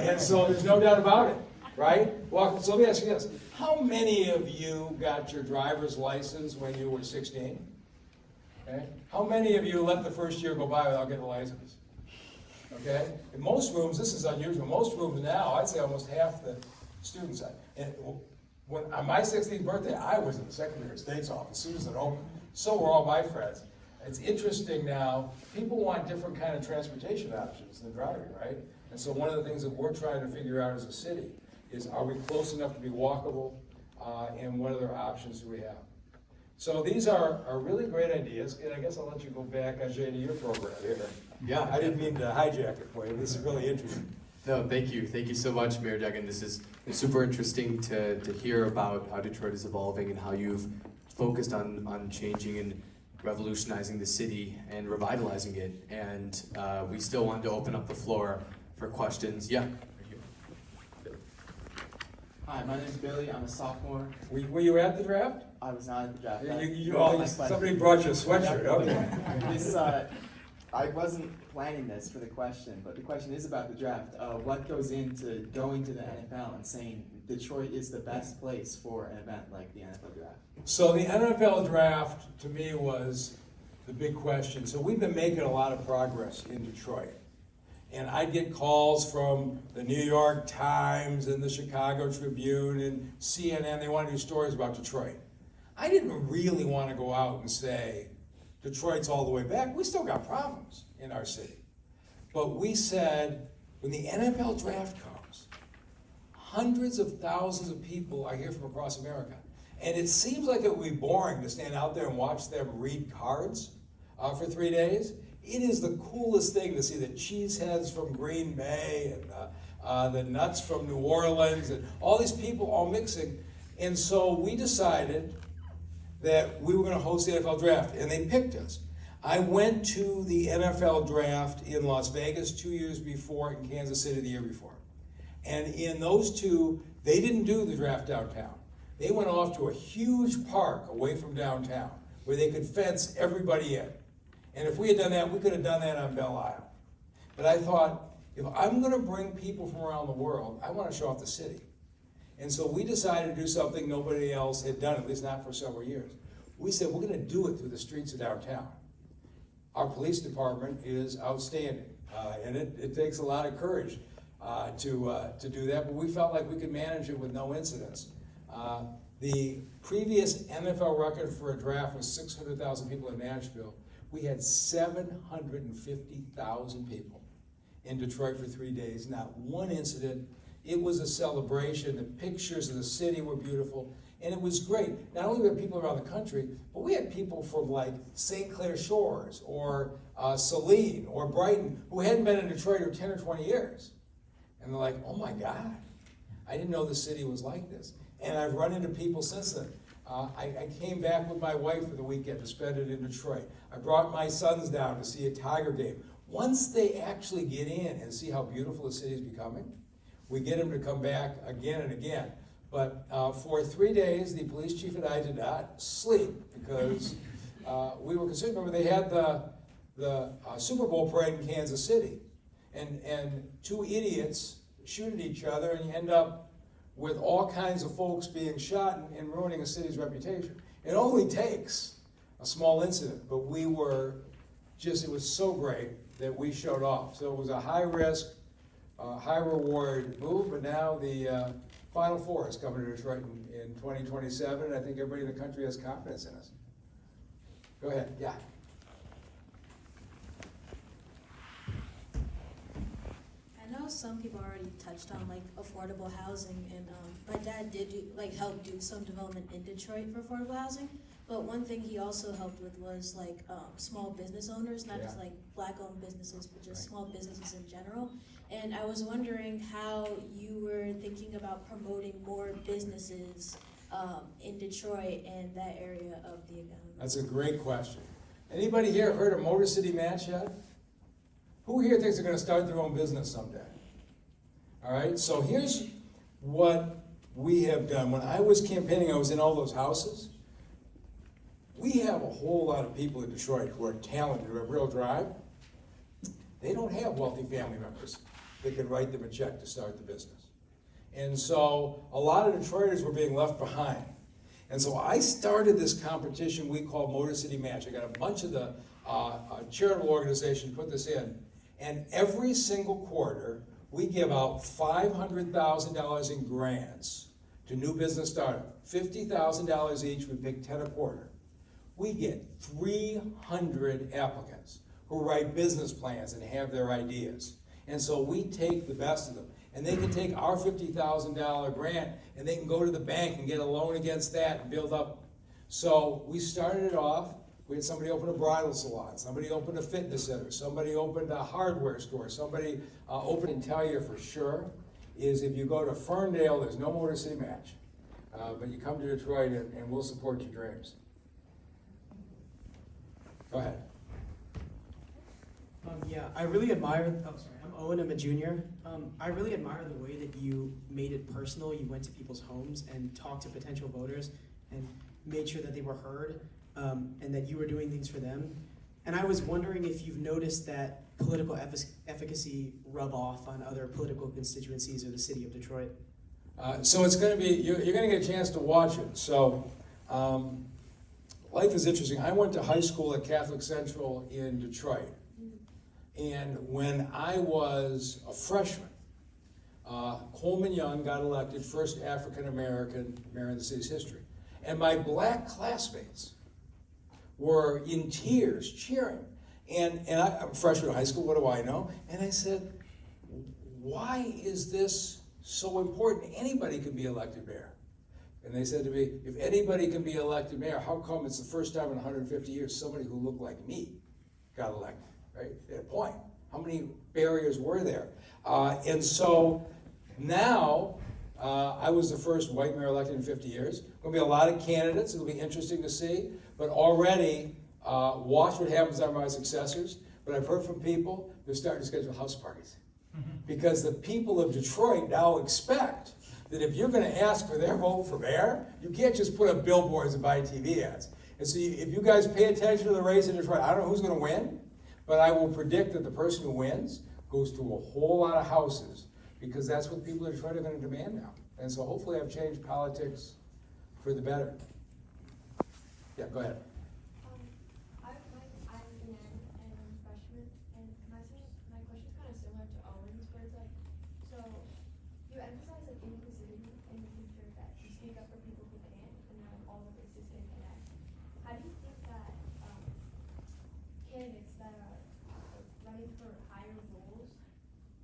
Speaker 2: And so there's no doubt about it, right? Well, so let me ask you this. How many of you got your driver's license when you were 16? Okay. How many of you let the first year go by without getting a license? Okay? In most rooms, this is unusual. Most rooms now, I'd say almost half the students. And when, on my 16th birthday, I was in the Secretary of State's office as soon as it opened. So were all my friends. It's interesting now, people want different kind of transportation options than driving, right? And so one of the things that we're trying to figure out as a city is, are we close enough to be walkable, and what other options do we have? So these are really great ideas, and I guess I'll let you go back, Ajay, to your program here.
Speaker 1: Yeah.
Speaker 2: I didn't mean to hijack it for you. This is really interesting.
Speaker 1: No, thank you. Thank you so much, Mayor Duggan. This is super interesting to hear about how Detroit is evolving and how you've focused on changing and revolutionizing the city and revitalizing it. And we still wanted to open up the floor for questions. Yeah.
Speaker 12: Hi, my name's Billy. I'm a sophomore.
Speaker 2: Were you at the draft?
Speaker 12: I was not at the draft.
Speaker 2: Somebody brought you a sweatshirt, okay.
Speaker 12: This, I wasn't planning this for the question, but the question is about the draft. What goes into going to the NFL and saying Detroit is the best place for an event like the NFL draft?
Speaker 2: So the NFL draft, to me, was the big question. So we've been making a lot of progress in Detroit. And I get calls from the New York Times and the Chicago Tribune and CNN. They want to do stories about Detroit. I didn't really want to go out and say, Detroit's all the way back. We still got problems in our city. But we said, when the NFL draft comes, hundreds of thousands of people are here from across America. And it seems like it would be boring to stand out there and watch them read cards for 3 days. It is the coolest thing to see the cheeseheads from Green Bay and the nuts from New Orleans and all these people all mixing. And so we decided that we were going to host the NFL draft, and they picked us. I went to the NFL draft in Las Vegas 2 years before, in Kansas City the year before. And in those two, they didn't do the draft downtown. They went off to a huge park away from downtown where they could fence everybody in. And if we had done that, we could have done that on Belle Isle. But I thought, if I'm going to bring people from around the world, I want to show off the city. And so we decided to do something nobody else had done, at least not for several years. We said, we're going to do it through the streets of downtown. Our police department is outstanding, and it takes a lot of courage to do that, but we felt like we could manage it with no incidents. The previous NFL record for a draft was 600,000 people in Nashville. We had 750,000 people in Detroit for 3 days, not one incident. It was a celebration. The pictures of the city were beautiful, and it was great. Not only were people around the country, but we had people from like St. Clair Shores or Saline or Brighton who hadn't been in Detroit for 10 or 20 years. And they're like, oh my God, I didn't know the city was like this. And I've run into people since then. I came back with my wife for the weekend to spend it in Detroit. I brought my sons down to see a Tiger game. Once they actually get in and see how beautiful the city is becoming, we get them to come back again and again. But for 3 days, the police chief and I did not sleep because we were concerned. Remember, they had the Super Bowl parade in Kansas City, and two idiots shoot at each other, and you end up with all kinds of folks being shot and ruining a city's reputation. It only takes a small incident, but we were just, it was so great that we showed off. So it was a high risk, high reward move, but now the Final Four is coming to Detroit in 2027, and I think everybody in the country has confidence in us. Go ahead, yeah.
Speaker 13: I know some people already touched on like affordable housing, and my dad did help do some development in Detroit for affordable housing. But one thing he also helped with was like small business owners, not just like black-owned businesses, but just small businesses in general. And I was wondering how you were thinking about promoting more businesses in Detroit and that area of the economy.
Speaker 2: That's a great question. Anybody here heard of Motor City Match yet? Who here thinks they're going to start their own business someday? All right, so here's what we have done. When I was campaigning, I was in all those houses. We have a whole lot of people in Detroit who are talented, who have real drive. They don't have wealthy family members that can write them a check to start the business. And so a lot of Detroiters were being left behind. And so I started this competition we call Motor City Match. I got a bunch of the charitable organizations put this in. And every single quarter, we give out $500,000 in grants to new business startup. $50,000 each, we pick 10 a quarter. We get 300 applicants who write business plans and have their ideas. And so we take the best of them. And they can take our $50,000 grant and they can go to the bank and get a loan against that and build up. So we started it off. We had somebody open a bridal salon, somebody opened a fitness center, somebody opened a hardware store, somebody opened, and tell you for sure, is if you go to Ferndale, there's no Motor City Match. But you come to Detroit and we'll support your dreams. Go ahead.
Speaker 14: Yeah, I really admire. Oh, sorry. I'm Owen. I'm a junior. I really admire the way that you made it personal. You went to people's homes and talked to potential voters and made sure that they were heard, and that you were doing things for them. And I was wondering if you've noticed that political efficacy rub off on other political constituencies or the city of Detroit.
Speaker 2: So it's going to be, you're going to get a chance to watch it. So life is interesting. I went to high school at Catholic Central in Detroit. And when I was a freshman, Coleman Young got elected first African-American mayor in the city's history. And my black classmates were in tears cheering. And I'm a freshman in high school, what do I know? And I said, why is this so important? Anybody can be elected mayor. And they said to me, if anybody can be elected mayor, how come it's the first time in 150 years somebody who looked like me got elected, right? At a point. How many barriers were there? And so now, I was the first white mayor elected in 50 years. There'll be a lot of candidates. It'll be interesting to see. But already, watch what happens on my successors. But I've heard from people, they're starting to schedule house parties. Because the people of Detroit now expect that if you're going to ask for their vote for mayor, you can't just put up billboards and buy TV ads. And so if you guys pay attention to the race in Detroit, I don't know who's going to win, but I will predict that the person who wins goes to a whole lot of houses, because that's what people in Detroit are going to demand now. And so hopefully I've changed politics for the better. Yeah, go ahead.
Speaker 8: I'm Ian, and I'm a freshman, and my question's kind of similar to Owen's, where it's like, so you emphasize like inclusivity and making sure that you speak up for people who can't, and that all the races can connect. How do you think that candidates that are running for higher roles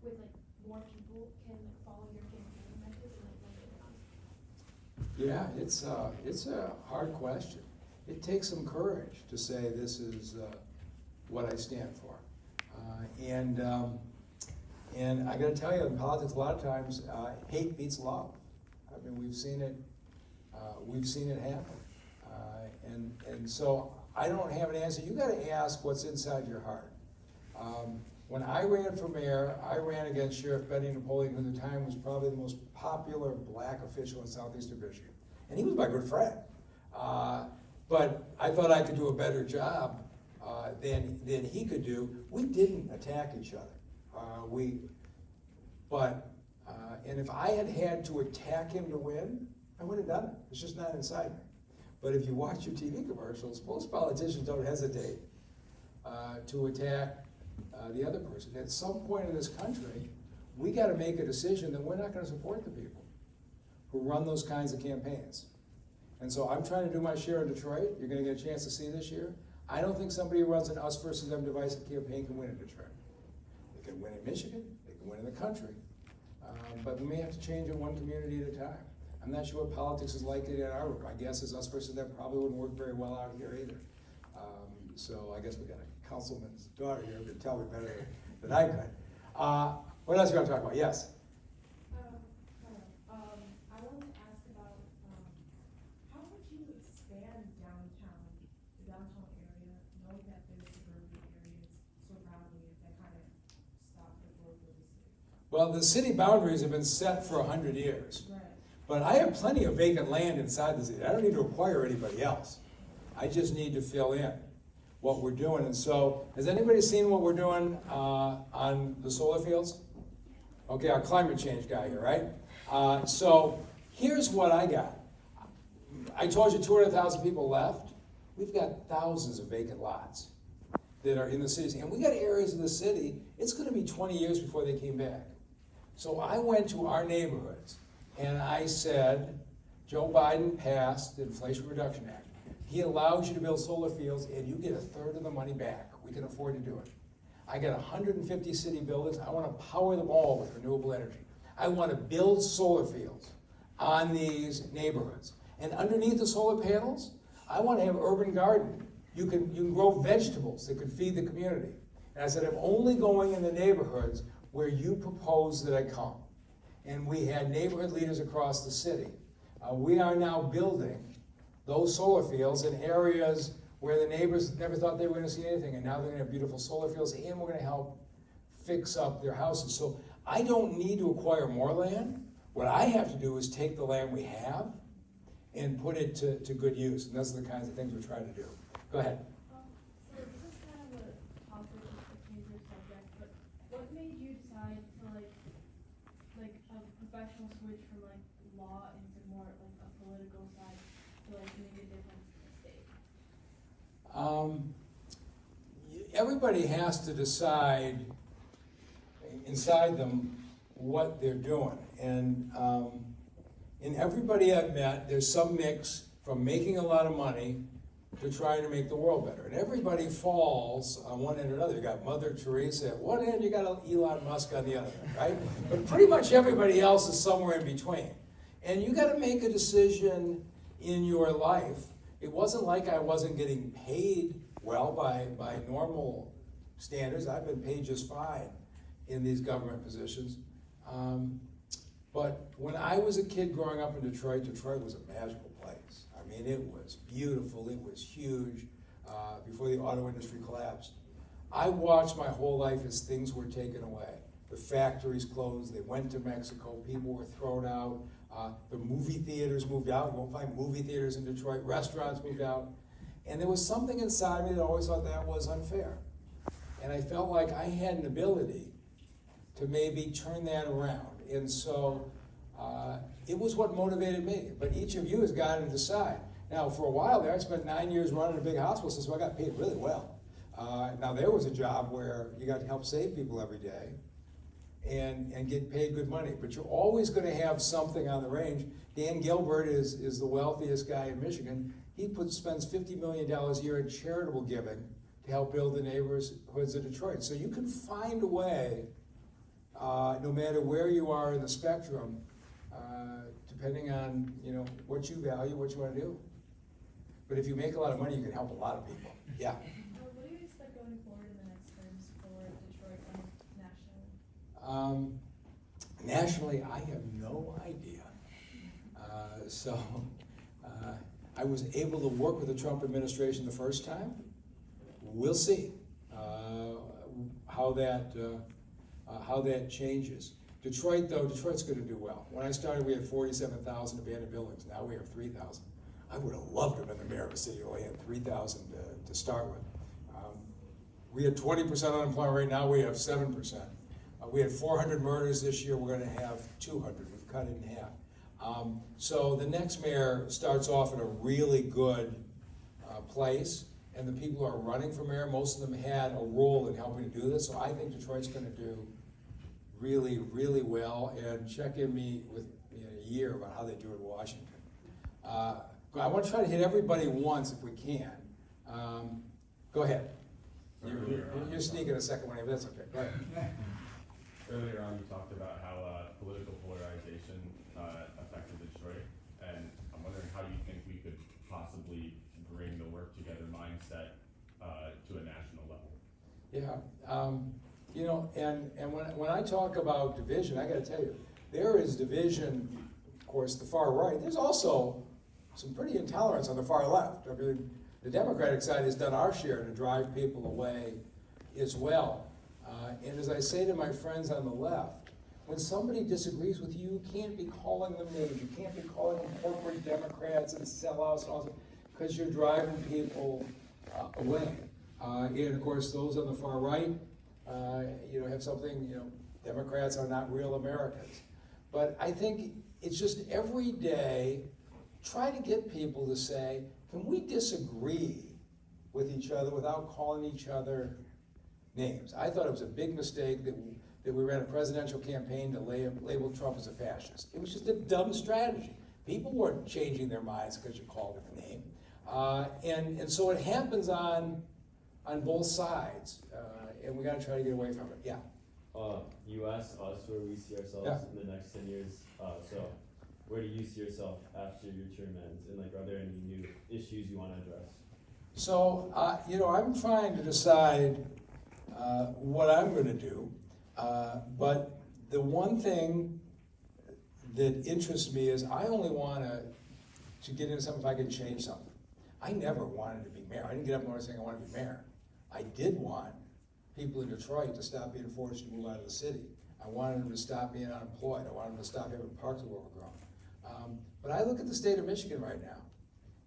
Speaker 8: with like more people can like, follow your campaign methods and like win it on?
Speaker 2: Yeah, it's a hard question. It takes some courage to say this is what I stand for. And I got to tell you, in politics, a lot of times hate beats love. I mean, we've seen it happen. And so I don't have an answer. You got to ask what's inside your heart. When I ran for mayor, I ran against Sheriff Benny Napoleon, who at the time was probably the most popular black official in southeastern Michigan. And he was my good friend. But I thought I could do a better job than he could do. We didn't attack each other. And if I had had to attack him to win, I would have done it. It's just not inside me. But if you watch your TV commercials, most politicians don't hesitate to attack the other person. At some point in this country, we got to make a decision that we're not going to support the people who run those kinds of campaigns. And so I'm trying to do my share in Detroit. You're going to get a chance to see this year. I don't think somebody who runs an us versus them divisive campaign can win in Detroit. They can win in Michigan. They can win in the country. But we may have to change it one community at a time. I'm not sure what politics is like in Ann Arbor. My guess is us versus them probably wouldn't work very well out here either. So I guess we got a councilman's daughter here who can tell me better than I could. What else you want to talk about? Yes?
Speaker 8: I wanted to ask about how would you expand the downtown area, knowing that there's suburban areas surrounding it that kind of stop the growth of the city?
Speaker 2: Well, the city boundaries have been set for 100 years.
Speaker 8: Right.
Speaker 2: But I have plenty of vacant land inside the city. I don't need to acquire anybody else. I just need to fill in what we're doing. And so, has anybody seen what we're doing on the solar fields? Okay, our climate change guy here, right? So, here's what I got. I told you 200,000 people left. We've got thousands of vacant lots that are in the cities. And we got areas in the city, it's going to be 20 years before they came back. So I went to our neighborhoods and I said, Joe Biden passed the Inflation Reduction Act. He allows you to build solar fields and you get a third of the money back. We can afford to do it. I got 150 city buildings. I want to power them all with renewable energy. I want to build solar fields on these neighborhoods. And underneath the solar panels, I want to have urban garden. You can grow vegetables that could feed the community. And I said, I'm only going in the neighborhoods where you propose that I come. And we had neighborhood leaders across the city. We are now building those solar fields in areas where the neighbors never thought they were gonna see anything, and now they're gonna have beautiful solar fields, and we're gonna help fix up their houses. So I don't need to acquire more land. What I have to do is take the land we have and put it to good use, and those are the kinds of things we're trying to do. Go ahead.
Speaker 8: So this is kind of a topic, a major subject, but what made you decide to like a professional switch from like law into more like a political side to like make a difference in the state?
Speaker 2: Everybody has to decide inside them what they're doing. And in everybody I've met, there's some mix from making a lot of money to trying to make the world better. And everybody falls on one end or another. You got Mother Teresa at one end, you got Elon Musk on the other end, right? But pretty much everybody else is somewhere in between. And you got to make a decision in your life. It wasn't like I wasn't getting paid well by normal standards. I've been paid just fine in these government positions. But when I was a kid growing up in Detroit, Detroit was a magical place. I mean, it was beautiful, it was huge, before the auto industry collapsed. I watched my whole life as things were taken away. The factories closed, they went to Mexico, people were thrown out, the movie theaters moved out. You won't find movie theaters in Detroit, restaurants moved out. And there was something inside me that always thought that was unfair. And I felt like I had an ability to maybe turn that around. And so it was what motivated me. But each of you has got to decide. Now, for a while there, I spent 9 years running a big hospital system, so I got paid really well. Now, there was a job where you got to help save people every day and get paid good money. But you're always going to have something on the range. Dan Gilbert is the wealthiest guy in Michigan. He spends $50 million a year in charitable giving to help build the neighborhoods of Detroit. So you can find a way, no matter where you are in the spectrum, depending on what you value, what you want to do. But if you make a lot of money, you can help a lot of people. Yeah.
Speaker 8: What do you expect going forward in the next terms for Detroit and nationally?
Speaker 2: Nationally, I have no idea. I was able to work with the Trump administration the first time. We'll see how that changes. Detroit, though, Detroit's going to do well. When I started, we had 47,000 abandoned buildings. Now we have 3,000. I would have loved to have been the mayor of a city who only had 3,000 to start with. We had 20% unemployment rate. Now we have 7%. We had 400 murders this year. We're going to have 200. We've cut it in half. So the next mayor starts off in a really good place, and the people who are running for mayor, most of them had a role in helping to do this. So I think Detroit's going to do really, really well, and check in with me in a year about how they do in Washington. I want to try to hit everybody once if we can. Go ahead. You're sneaking a second one, but that's okay. Go ahead.
Speaker 7: Earlier on, you talked about how political polarization affected Detroit, and I'm wondering how you think we could possibly bring the work together mindset to a national level.
Speaker 2: Yeah, and when I talk about division, I got to tell you, there is division, of course, the far right. There's also some pretty intolerance on the far left. I mean, the Democratic side has done our share to drive people away as well. And as I say to my friends on the left, when somebody disagrees with you, you can't be calling them names. You can't be calling them corporate Democrats and sellouts and all that, because you're driving people away. And of course, those on the far right, have something, Democrats are not real Americans. But I think it's just every day, try to get people to say, can we disagree with each other without calling each other names? I thought it was a big mistake that we ran a presidential campaign to label Trump as a fascist. It was just a dumb strategy. People weren't changing their minds because you called him a name. And so it happens on both sides, and we got to try to get away from it. Yeah.
Speaker 7: U.S., us, where we see ourselves in the next 10 years. So where do you see yourself after your term ends? And are there any new issues you want to address?
Speaker 2: So, I'm trying to decide what I'm going to do. But the one thing that interests me is I only want to get into something if I can change something. I never wanted to be mayor. I didn't get up one morning saying I wanted to be mayor. I did want people in Detroit to stop being forced to move out of the city. I wanted them to stop being unemployed. I wanted them to stop having parks that were overgrown. But I look at the state of Michigan right now,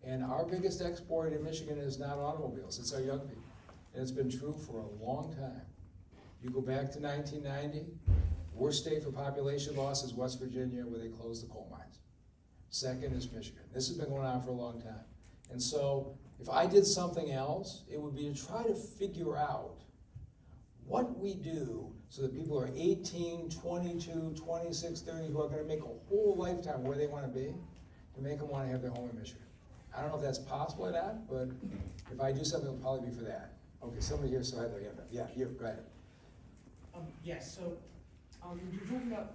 Speaker 2: and our biggest export in Michigan is not automobiles, it's our young people. And it's been true for a long time. You go back to 1990, worst state for population loss is West Virginia, where they closed the coal mines. Second is Michigan. This has been going on for a long time. And so, if I did something else, it would be to try to figure out what we do so that people are 18, 22, 26, 30, who are going to make a whole lifetime where they want to be, to make them want to have their home in Michigan. I don't know if that's possible or not, but if I do something, it'll probably be for that. Okay, somebody here, so I have their hand up. Yeah, you, go ahead.
Speaker 6: Yes, so you're talking about,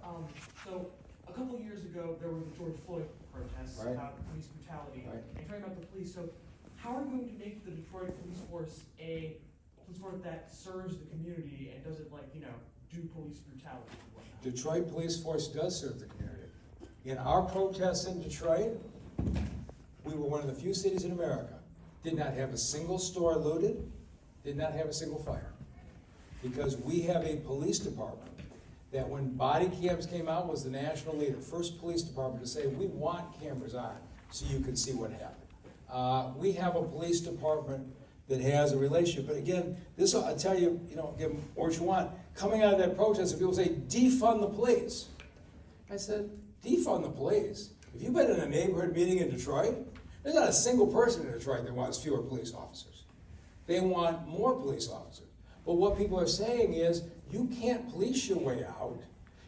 Speaker 6: so a couple of years ago, there were the George Floyd protests
Speaker 2: Right.
Speaker 6: about police brutality.
Speaker 2: Right.
Speaker 6: And talking about the police, so how are you going to make the Detroit police force a police force that serves the community and doesn't, like, you know, do police brutality and whatnot?
Speaker 2: Detroit Police Force does serve the community. In our protests in Detroit, we were one of the few cities in America, did not have a single store looted, did not have a single fire. Because we have a police department that when body cams came out was the national leader, first police department to say, we want cameras on so you can see what happened. We have a police department that has a relationship. But again, this, I'll tell you, you know, give them what you want. Coming out of that protest, and people say, defund the police. I said, defund the police? If you've been in a neighborhood meeting in Detroit, there's not a single person in Detroit that wants fewer police officers. They want more police officers. But what people are saying is, you can't police your way out.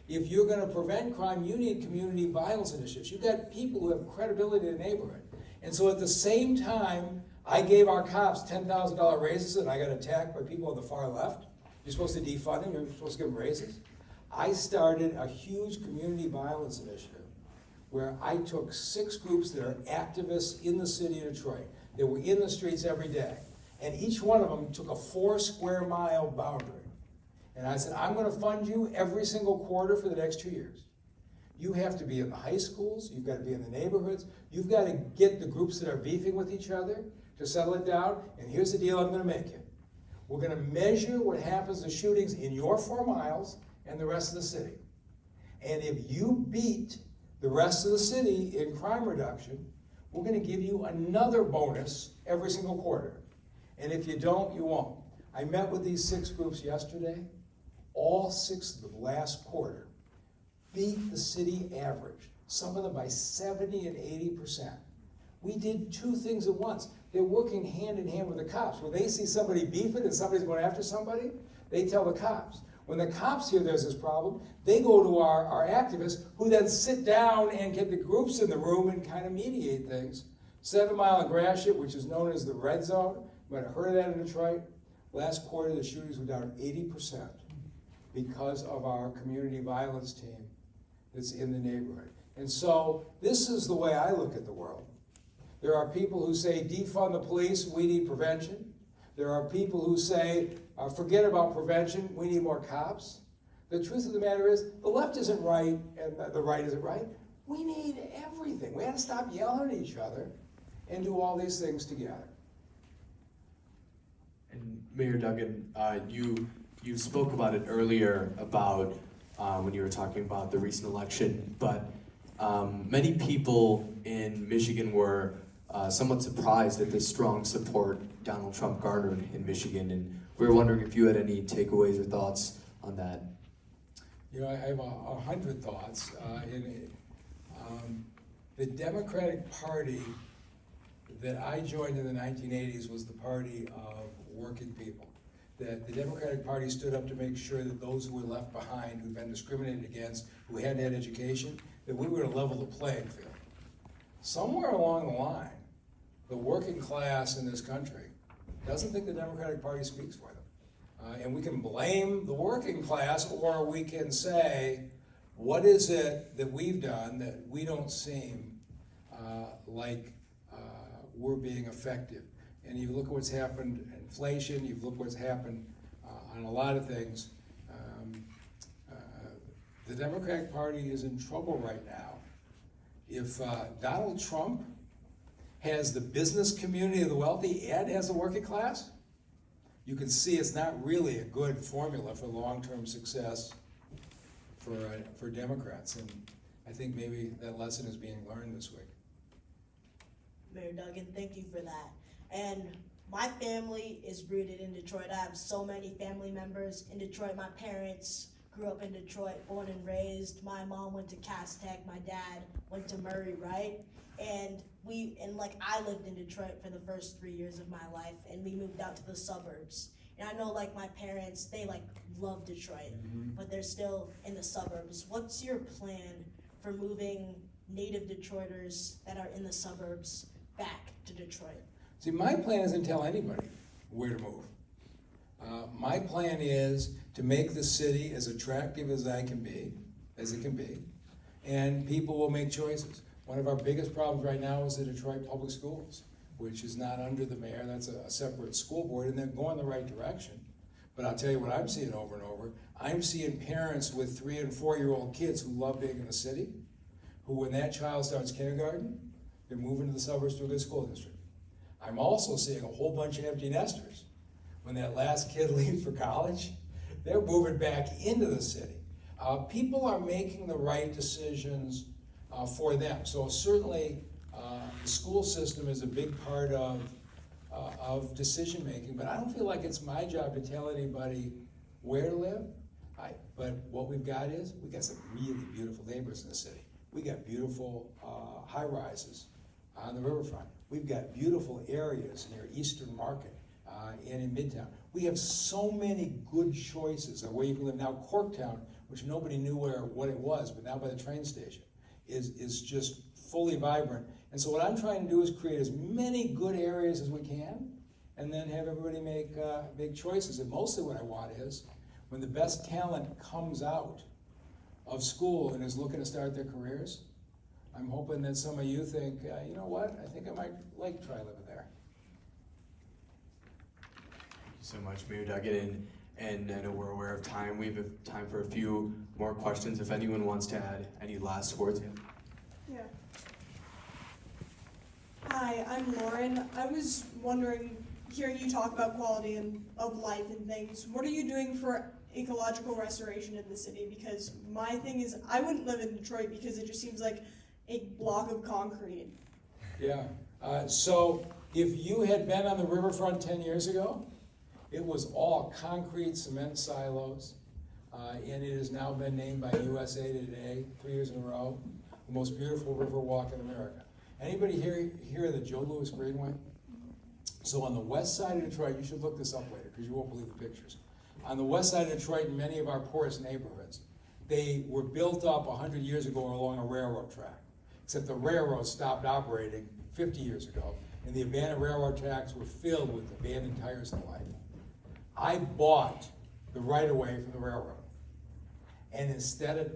Speaker 2: If you're going to prevent crime, you need community violence initiatives. You've got people who have credibility in the neighborhood. And so at the same time, I gave our cops $10,000 raises and I got attacked by people on the far left. You're supposed to defund them, you're supposed to give them raises. I started a huge community violence initiative where I took 6 groups that are activists in the city of Detroit. They were in the streets every day. And each one of them took a 4 square mile boundary. And I said, I'm going to fund you every single quarter for the next 2 years. You have to be in the high schools, you've got to be in the neighborhoods, you've got to get the groups that are beefing with each other to settle it down, and here's the deal I'm going to make you. We're going to measure what happens to shootings in your 4 miles and the rest of the city. And if you beat the rest of the city in crime reduction, we're going to give you another bonus every single quarter. And if you don't, you won't. I met with these 6 groups yesterday. All 6 of the last quarter beat the city average, some of them by 70 and 80%. We did 2 things at once. They're working hand in hand with the cops. When they see somebody beefing and somebody's going after somebody, they tell the cops. When the cops hear there's this problem, they go to our activists, who then sit down and get the groups in the room and kind of mediate things. 7 Mile and Gratiot, which is known as the red zone, you might have heard of that in Detroit. Last quarter, the shootings were down 80% because of our community violence team that's in the neighborhood. And so this is the way I look at the world. There are people who say, defund the police, we need prevention. There are people who say, forget about prevention, we need more cops. The truth of the matter is, the left isn't right and the right isn't right. We need everything. We have to stop yelling at each other and do all these things together.
Speaker 1: And Mayor Duggan, you spoke about it earlier about when you were talking about the recent election, but many people in Michigan were somewhat surprised at the strong support Donald Trump garnered in Michigan, and we were wondering if you had any takeaways or thoughts on that.
Speaker 2: You know, I have 100 thoughts. The Democratic Party that I joined in the 1980s was the party of working people. That the Democratic Party stood up to make sure that those who were left behind, who'd been discriminated against, who hadn't had education, that we were going to level the playing field. Somewhere along the line, the working class in this country doesn't think the Democratic Party speaks for them. And we can blame the working class, or we can say, what is it that we've done that we don't seem like we're being effective? And you look at what's happened, inflation, you look what's happened on a lot of things. The Democratic Party is in trouble right now. If Donald Trump has the business community of the wealthy and has the working class, you can see it's not really a good formula for long-term success for Democrats. And I think maybe that lesson is being learned this week.
Speaker 4: Mayor Duggan, thank you for that. And my family is rooted in Detroit. I have so many family members in Detroit. My parents grew up in Detroit, born and raised. My mom went to Cass Tech. My dad went to Murray, right? And I lived in Detroit for the first 3 years of my life, and we moved out to the suburbs. And I know like my parents, they like love Detroit, but they're still in the suburbs. What's your plan for moving native Detroiters that are in the suburbs back to Detroit?
Speaker 2: See, my plan isn't to tell anybody where to move. My plan is to make the city as attractive as it can be, and people will make choices. One of our biggest problems right now is the Detroit Public Schools, which is not under the mayor. That's a separate school board, and they're going the right direction. But I'll tell you what I'm seeing over and over. I'm seeing parents with 3- and 4-year-old kids who love being in the city, who when that child starts kindergarten, they're moving to the suburbs to a good school district. I'm also seeing a whole bunch of empty nesters. When that last kid leaves for college, they're moving back into the city. People are making the right decisions for them. So certainly the school system is a big part of decision making, but I don't feel like it's my job to tell anybody where to live. But what we've got is, we've got some really beautiful neighborhoods in the city. We got beautiful high rises on the riverfront. We've got beautiful areas near Eastern Market and in Midtown. We have so many good choices of where you can live. Now Corktown, which nobody knew what it was, but now by the train station, is just fully vibrant. And so what I'm trying to do is create as many good areas as we can, and then have everybody make choices. And mostly what I want is, when the best talent comes out of school and is looking to start their careers, I'm hoping that some of you think, you know what, I think I might like to try living there.
Speaker 1: Thank you so much, Mayor Duggan. And I know we're aware of time. We have time for a few more questions. If anyone wants to add any last words.
Speaker 9: Yeah. Hi, I'm Lauren. I was wondering, hearing you talk about quality of life and things, what are you doing for ecological restoration in the city? Because my thing is, I wouldn't live in Detroit because it just seems like a block of concrete.
Speaker 2: Yeah, so if you had been on the riverfront 10 years ago, it was all concrete cement silos, and it has now been named by USA Today 3 years in a row, the most beautiful river walk in America. Anybody hear of the Joe Louis Greenway? So on the west side of Detroit, you should look this up later because you won't believe the pictures. On the west side of Detroit, in many of our poorest neighborhoods, they were built up 100 years ago along a railroad track, except the railroad stopped operating 50 years ago, and the abandoned railroad tracks were filled with abandoned tires and the like. I bought the right-of-way from the railroad, and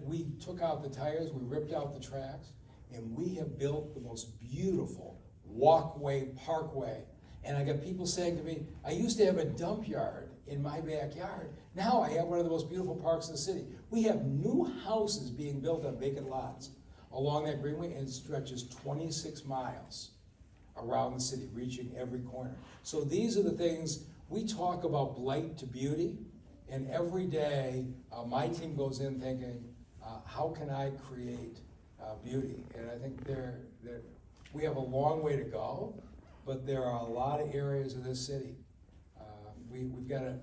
Speaker 2: we took out the tires, we ripped out the tracks, and we have built the most beautiful walkway, parkway. And I got people saying to me, I used to have a dump yard in my backyard. Now I have one of the most beautiful parks in the city. We have new houses being built on vacant lots along that greenway, and it stretches 26 miles around the city, reaching every corner. So these are the things, we talk about blight to beauty, and every day my team goes in thinking, how can I create beauty? And I think we have a long way to go, but there are a lot of areas of this city. We've got a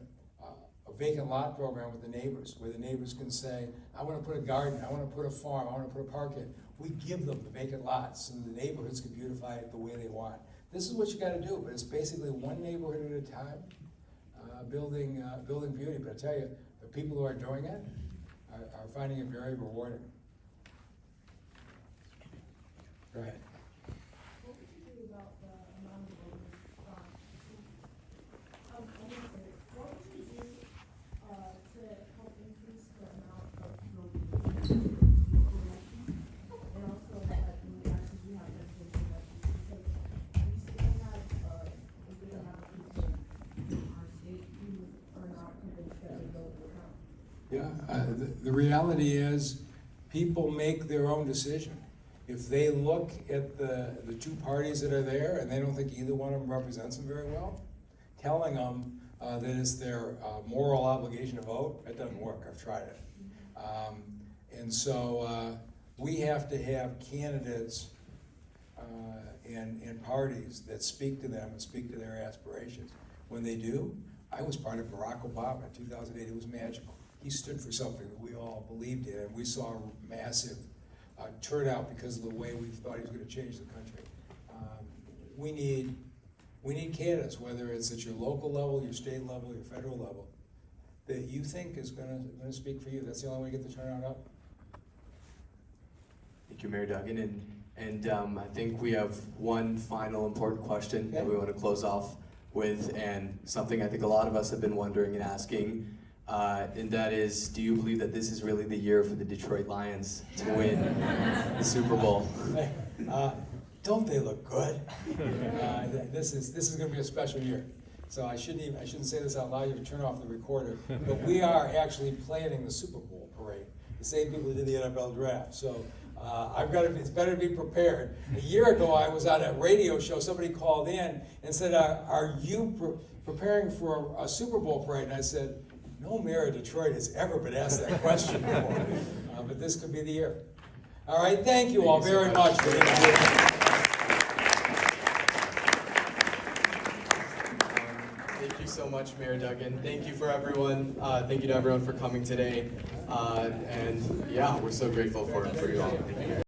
Speaker 2: vacant lot program with the neighbors, where the neighbors can say, I want to put a garden, I want to put a farm, I want to put a park in. We give them the vacant lots so the neighborhoods can beautify it the way they want. This is what you got to do, but it's basically one neighborhood at a time, building beauty. But I tell you, the people who are doing it are finding it very rewarding. Go ahead.
Speaker 8: What would you do about the amount of voters? What would you do to help increase the amount of voters in local elections? And also that when we actually do have legislation elections, because we still have a good amount of people in our state who are not convinced that a vote will count.
Speaker 2: Yeah, the reality is people make their own decision. if they look at the two parties that are there and they don't think either one of them represents them very well, telling them that it's their moral obligation to vote, that doesn't work. I've tried it. And so we have to have candidates and parties that speak to them and speak to their aspirations. When they do, I was part of Barack Obama in 2008. It was magical. He stood for something that we all believed in, and we saw a massive turnout because of the way we thought he was going to change the country. We need candidates, whether it's at your local level, your state level, your federal level, that you think is going to speak for you. That's the only way to get the turnout up.
Speaker 1: Thank you, Mayor Duggan. And I think we have one final important question that we want to close off with, and something I think a lot of us have been wondering and asking, and that is, do you believe that this is really the year for the Detroit Lions to win the Super Bowl?
Speaker 2: Don't they look good? This is going to be a special year. So I shouldn't say this out loud. You have to turn off the recorder. But we are actually planning the Super Bowl parade. The same people who did the NFL draft. So it's better to be prepared. A year ago, I was on a radio show. Somebody called in and said, "Are you preparing for a Super Bowl parade?" And I said, "No mayor of Detroit has ever been asked that question before." But this could be the year. All right. Thank you all very much for being here.
Speaker 1: Thank you so much, Mayor Duggan. Thank you for everyone. Thank you to everyone for coming today. And yeah, we're so grateful for you all. Thank you.